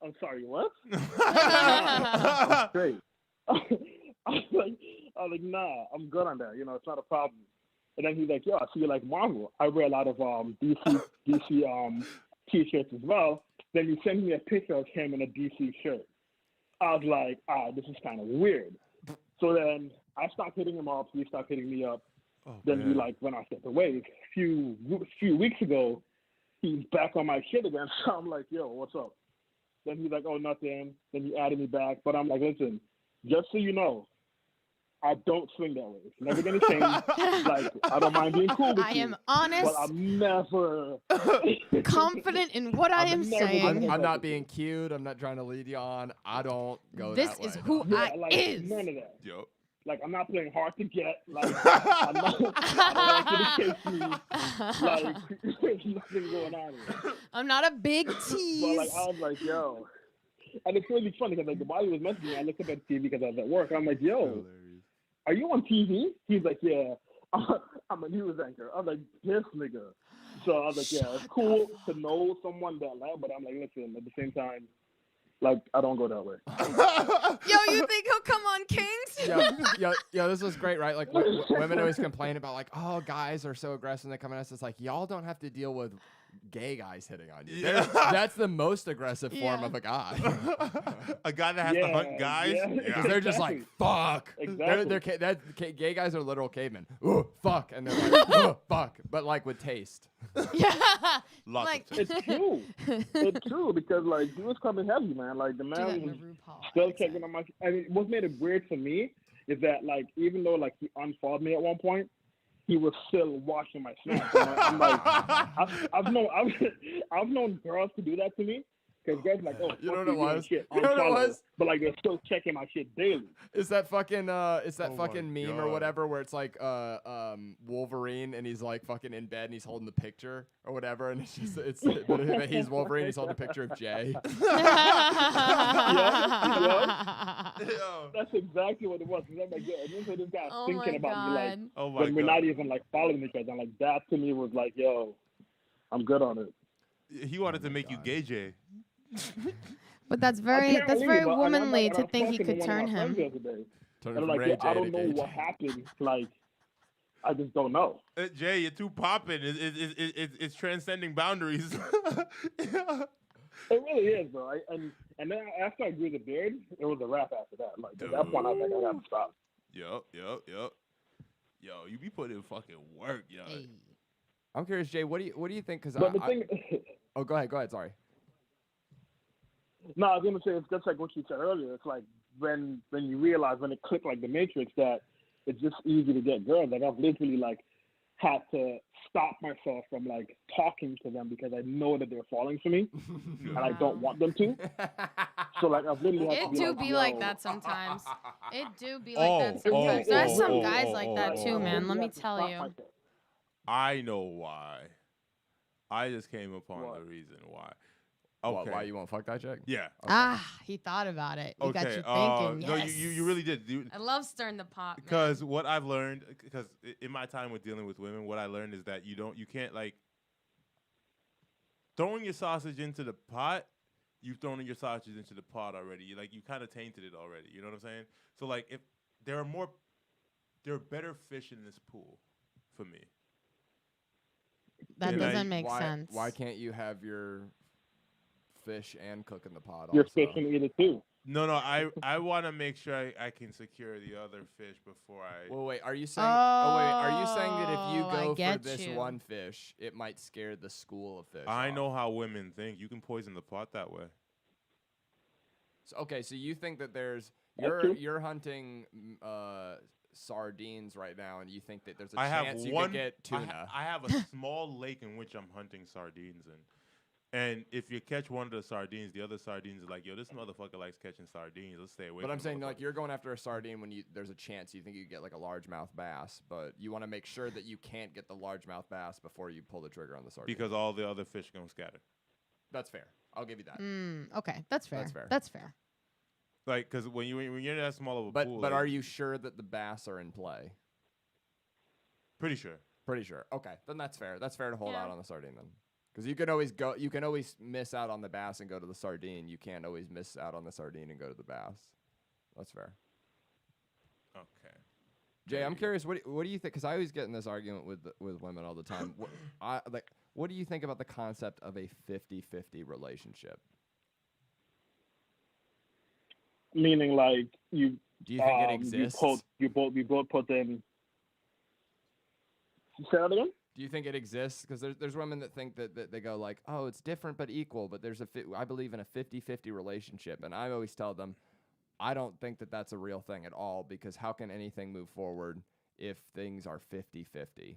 I'm sorry, what? I'm straight. I was like, nah, I'm good on that. You know, it's not a problem. And then he's like, yo, I see you like Marvel. I wear a lot of DC t-shirts as well. Then he sent me a picture of him in a DC shirt. I was like, this is kind of weird. So then I stopped hitting him up. He stopped hitting me up. Oh, Then man. we like went our separate ways. Few weeks ago, he's back on my shit again. So I'm like, yo, what's up? Then he's like, oh, nothing. Then he added me back. But I'm like, listen, just so you know, I don't swing that way. It's never gonna change. Like, I don't mind being cool with I you. am honest, But I'm never confident in what I am I'm never saying. gonna- I'm not being cute. I'm not trying to lead you on. I don't go This that way. is who Yeah, I like, is. none of that. Yo. Like, I'm not playing hard to get. Like, I don't like you to chase me. Like, there's nothing going on here. I'm not a big But, tease. like, I was like, yo. And it's really funny because like while he was messaging me, I looked up at the TV because I was at work. I'm like, yo, are you on TV? He's like, yeah, I'm a news anchor. I was like, this nigga. So I was like, yeah, it's cool to know someone that loud, but I'm like, listen, at the same time, like, I don't go that way. Yo, you think he'll come on Kingz? Yeah, this was great, right? Like, women always complain about, like, oh, guys are so aggressive. They come at us. It's like, y'all don't have to deal with gay guys hitting on you. Yeah. That's the most aggressive form of a guy. A guy that has to hunt guys? Because they're just like, fuck. Exactly. Gay guys are literal cavemen. Ooh, fuck. And they're like, ooh, fuck. But, like, with taste. Yeah. Lots Like, of taste. It's true. It's true because, like, he was coming heavy, man. Like, the do that man in was the RuPaul still accent. checking on my. I mean, what made it weird for me is that, like, even though, like, he unfollowed me at one point, he was still watching my snaps. I'm like, I've known girls to do that to me. Because guys like, oh, You know fuck what it doing was? shit, You know what it unfollow. was? But like they're still checking my shit daily. Is that fucking my meme or God. whatever where it's like Wolverine and he's like fucking in bed and he's holding the picture or whatever and it's just but he's Wolverine, he's holding a picture of Jay. Yo. That's exactly what it was. 'Cause I'm like, yo, this guy's Oh thinking my about me like God. Oh my when we're God. not even like following each other. I'm like, that to me was like, yo, I'm good on it. He wanted to make you gay, Jay. But that's very Apparently, but- and I'm womanly like- to and I was think he talking to could one of turn my friends him. the other day. Turn And I'm from like, Ray yo, J I to don't know gay what Jay. happened. Like, I just don't know. Jay, you're too popping. It's transcending boundaries. It really is, bro. And then after I grew the beard, it was a wrap after that. Like, at that point, I was like, I got to stop. Yo, you be putting in fucking work, yo. Hey. I'm curious, Jay, what do you think? Because But the thing, oh, go ahead. Sorry. no, I was gonna say it's just like what you said earlier. It's like when you realize when it clicked like the Matrix that it's just easy to get girls. Like I've literally like had to stop myself from like talking to them because I know that they're falling for me and I don't want them to. So like I've literally had It to be do like, be yo, like that sometimes. It do be Oh, like that sometimes. oh, There's oh, some oh, guys oh, like oh, that oh, too, oh, man. oh, Let me have to tell stop you. myself. I know why. I just came upon What? the reason why. Why Okay. you won't fuck that chick? Yeah. Ah, he thought about it. He got Okay. you thinking. No, Yes. you really did. I love stirring the pot. man. Because what I've learned, because in my time with dealing with women, what I learned is that you can't like throwing your sausage into the pot. You've thrown your sausage into the pot already. You kind of tainted it already. You know what I'm saying? So like, if there are better fish in this pool, for me. That And doesn't make why, sense. Why can't you have your fish and cook in the pot You're also? fishing either too. No, I want to make sure I can secure the other fish before I. Well, wait. Are you saying? Are you saying that if you Oh, I go for get this you. one fish, it might scare the school of fish? I off? know how women think. You can poison the pot that way. So, okay, so you think that That's true. you're hunting sardines right now, and you think that there's a I have chance you one. could get tuna? I have a small lake in which I'm hunting sardines in. And if you catch one of the sardines, the other sardines are like, yo, this motherfucker likes catching sardines. Let's stay away But from I'm saying, the like, motherfucker. you're going after a sardine when there's a chance you think you get like a largemouth bass, but you want to make sure that you can't get the largemouth bass before you pull the trigger on the sardine. Because all the other fish gonna scatter. That's fair. I'll give you that. Okay, that's fair. That's fair. That's fair. Like, because when you're that small of a But pool, but like, are you sure that the bass are in play? pretty sure? Pretty sure. Okay, then that's fair. That's fair to hold Yeah. out on the sardine then. Because you can always go. You can always miss out on the bass and go to the sardine. You can't always miss out on the sardine and go to the bass. That's fair. Okay. Jay, I'm curious. What do you think? Because I always get in this argument with women all the time. What do you think about the concept of a 50-50 relationship? Meaning like you. Do you think it exists? You both put in. Say that again. Do you think it exists? Because there's women that think that they go like, oh, it's different but equal. But I believe in a 50-50 relationship, and I always tell them, I don't think that that's a real thing at all. Because how can anything move forward if things are 50-50?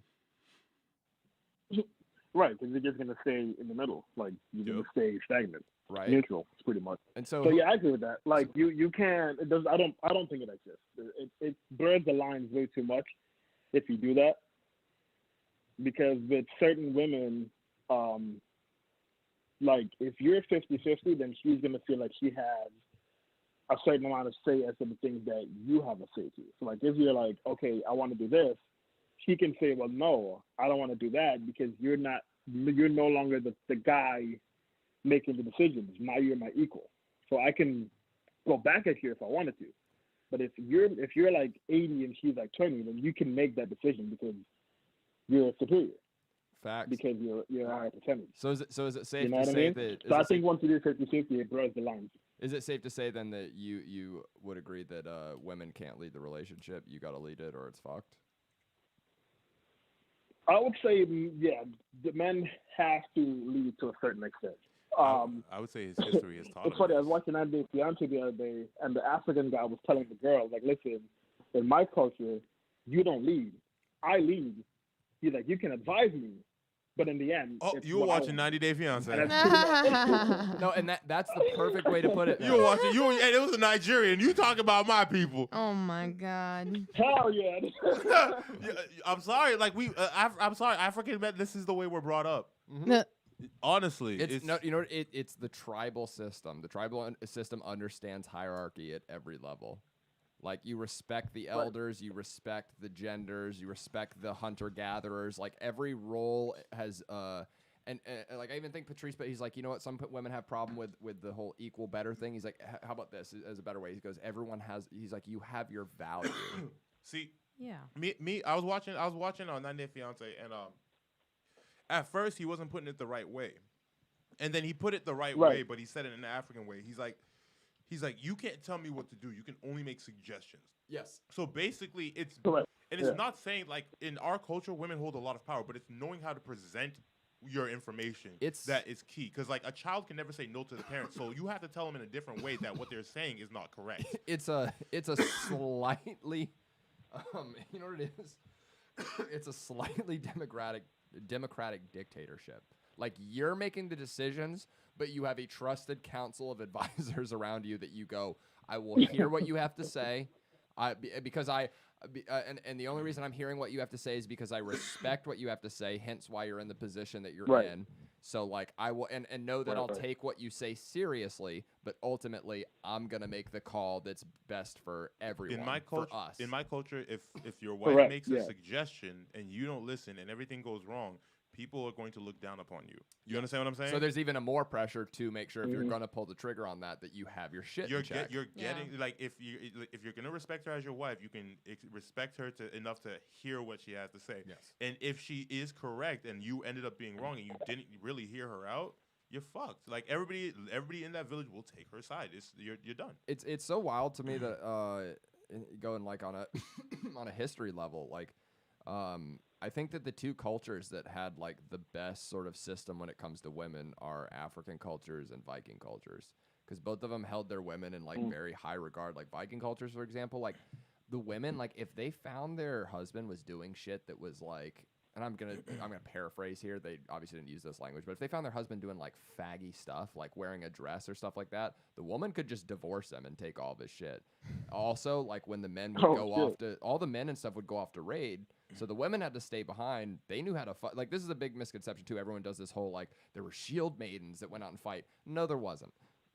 Right, because you're just gonna stay in the middle. Like you're gonna Yep. stay stagnant, Right. neutral, pretty much. And so, So yeah, I agree with that. Like you can't. It does. I don't think it exists. It blurs the lines way too much if you do that. Because with certain women, like if you're 50-50, then she's gonna feel like she has a certain amount of say as to the things that you have a say to. So like if you're like, okay, I want to do this, she can say, well, no, I don't want to do that because you're no longer the guy making the decisions. Now you're my equal. So I can go back at you if I wanted to. But if you're like 80 and she's like 20, then you can make that decision because you're superior. Facts. Because you're a higher percentage. So is it safe You know to what I say mean? that? So I think once you do 50-50, it blurs the lines. Is it safe to say then that you would agree that women can't lead the relationship? You got to lead it, or it's fucked. I would say, yeah, the men have to lead to a certain extent. I would say his history has taught It's him funny. I this. was watching Andy Fiance the other day, and the African guy was telling the girl, like, listen, in my culture, you don't lead. I lead. He's like, you can advise me, but in the end, Oh, it's you were what I watching want. 90 Day Fiance. And that's No, and that's the perfect way to put it. You were watching. And it was a Nigerian. You talk about my people. Oh my God. hell yeah. Yeah, I'm sorry. Like I'm sorry. African men. This is the way we're brought up. Honestly, It's no, you know, it's the tribal system. The tribal system understands hierarchy at every level. Like you respect the elders, you respect the genders, you respect the hunter-gatherers. Like every role has and like I even think Patrice, but he's like, you know what? Some women have problem with the whole equal better thing. He's like, how about this as a better way? He goes, everyone has. He's like, you have your value. See, Yeah. me. I was watching on 90 Day Fiance, and at first he wasn't putting it the right way, and then he put it the right way, but he said it in an African way. He's like, you can't tell me what to do. You can only make suggestions. Yes. So basically, it's Correct. and it's not saying like in our culture, women hold a lot of power, but it's knowing how to present your information. That is key, because like a child can never say no to the parents, so you have to tell them in a different way that what they're saying is not correct. It's a slightly, you know what it is? It's a slightly democratic dictatorship. Like you're making the decisions, but you have a trusted council of advisors around you that you go, I will hear what you have to say, and the only reason I'm hearing what you have to say is because I respect what you have to say. Hence why you're in the position that you're in. So like I will and know that I'll take what you say seriously, but ultimately I'm gonna make the call that's best for everyone. For us. In my culture, if your wife makes a suggestion and you don't listen and everything goes wrong, people are going to look down upon you. You understand what I'm saying? So there's even a more pressure to make sure if you're gonna pull the trigger on that you have your shit in check. You're getting like if you're gonna respect her as your wife, you can respect her enough to hear what she has to say. Yes. And if she is correct and you ended up being wrong and you didn't really hear her out, you're fucked. Like everybody in that village will take her side. You're done. It's so wild to me that going like on a on a history level, like I think that the two cultures that had like the best sort of system when it comes to women are African cultures and Viking cultures, because both of them held their women in like very high regard. Like Viking cultures, for example, like the women, like if they found their husband was doing shit that was like, and I'm gonna paraphrase here. They obviously didn't use this language, but if they found their husband doing like faggy stuff, like wearing a dress or stuff like that, the woman could just divorce him and take all of his shit. Also, like when the men would go off to, all the men and stuff would go off to raid, so the women had to stay behind. They knew how to fight. Like this is a big misconception too. Everyone does this whole like there were shield maidens that went out and fight. No, there wasn't.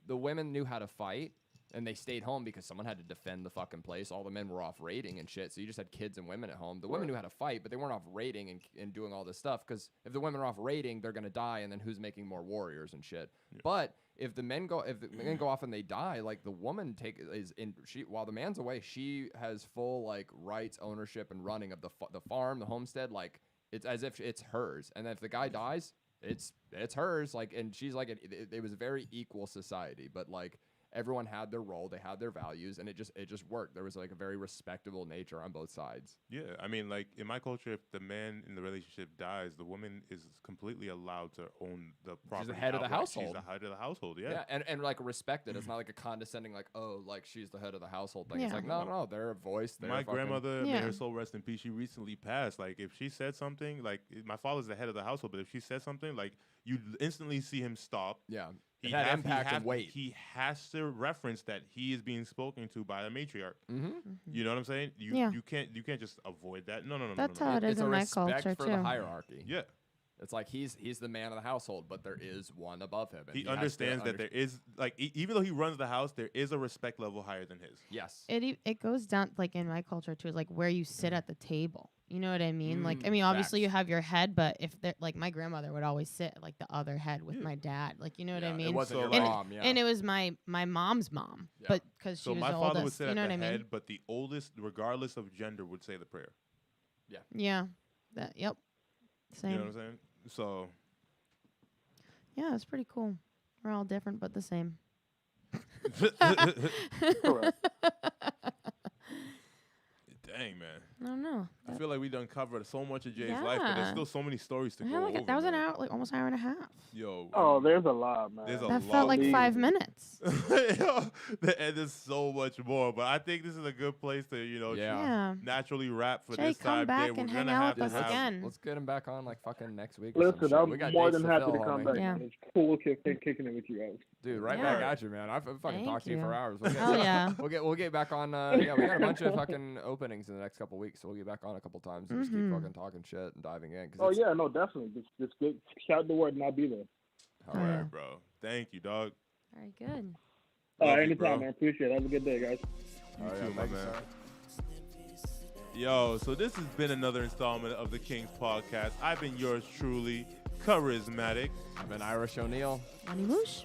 The women knew how to fight. And they stayed home because someone had to defend the fucking place. All the men were off raiding and shit. So you just had kids and women at home. The women knew how to fight, but they weren't off raiding and doing all this stuff. Because if the women are off raiding, they're gonna die, and then who's making more warriors and shit? Yeah. But if the men go off and they die, like the woman while the man's away, she has full like rights, ownership, and running of the farm, the homestead. Like it's as if it's hers. And then if the guy dies, it's hers. Like, and she's like it was a very equal society, but like. Everyone had their role, they had their values, and it just worked. There was like a very respectable nature on both sides. Yeah, I mean, like in my culture, if the man in the relationship dies, the woman is completely allowed to own the property. She's the head of the household. She's the head of the household. Yeah. Yeah, and like respected. It's not like a condescending like, oh, like she's the head of the household thing. Yeah. It's like no, they're a voice. My grandmother, may Yeah. her soul rest in peace, she recently passed. Like if she said something, like my father's the head of the household, but if she said something, like you instantly see him stop. Yeah. Impact and weight. He has to reference that he is being spoken to by a matriarch. Mm-hmm. You know what I'm saying? You can't just avoid that. No. That's how it is It's in a my respect culture for too. the hierarchy. Yeah. It's like he's the man of the household, but there is one above him. And He understands that there is, like, even though he runs the house, there is a respect level higher than his. Yes. It goes down, like, in my culture, too, like, where you sit at the table. You know what I mean? Like, I mean, obviously facts. you have your head, but if they're, like, my grandmother would always sit at, like, the other head with my dad. Like, you know what I mean? It wasn't your and, mom, yeah. and it was my mom's mom, Yeah. but because she So was my the father would oldest. sit You know at what the I head, mean? but the oldest, regardless of gender, would say the prayer. Yeah. Yep. Same. You know what I'm saying? So. Yeah, it's pretty cool. We're all different, but the same. Correct. Dang, man. I don't know. I feel like we done covered so much of Jay's life, but there's Yeah. still so many stories to Yeah, go like over. that was an man. hour, like almost an hour and a half. Yo. Oh, there's a lot, man. There's a That lot. felt like Easy. 5 minutes. And there's so much more, but I think this is a good place to, Yeah. naturally wrap for Jay, this come time. back We're and gonna hang out have with to us have- again. Let's get him back on like fucking next week. Or some Listen, shit. We got I'm more dates than to happy fill, to come homie. back. Yeah. It's cool kicking it with you guys. Dude, right Yeah. back at you, man. I've fucking Thank talked to you for you. hours. We'll get, Hell yeah. we'll get back on. Yeah, we got a bunch of fucking openings in the next couple weeks, so we'll get back on a couple times and just keep fucking talking shit and diving in. 'Cause Oh it's- yeah, no, definitely. Just shout the word and I'll be there. All All right. right, bro. Thank you, dog. All right, good. Love you, Anytime, bro. man. Appreciate it. Have a good day, guys. Oh, yeah, too, my thank you, man. sir. Yo, so this has been another installment of the Kingz Podcast. I've been yours truly, Karizmatik. I've been Irish O'Neal. Money Moush.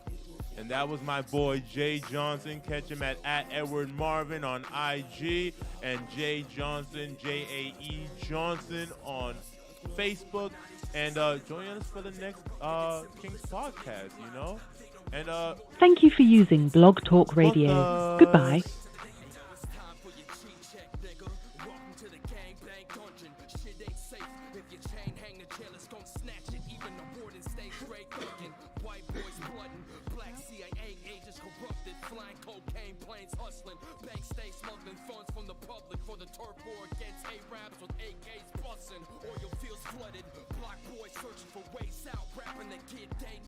And that was my boy Jae Johnson. Catch him at Edward Marvin on IG and Jae Johnson, Jae Johnson on Facebook. And join us for the next Kingz Podcast, And Thank you for using Blog Talk Radio. book us. Goodbye. Hustling, banks stay smuggling funds from the public for the turf war against A-Raps with AKs busting. Oil fields flooded, block boys searching for ways out, rapping the kid day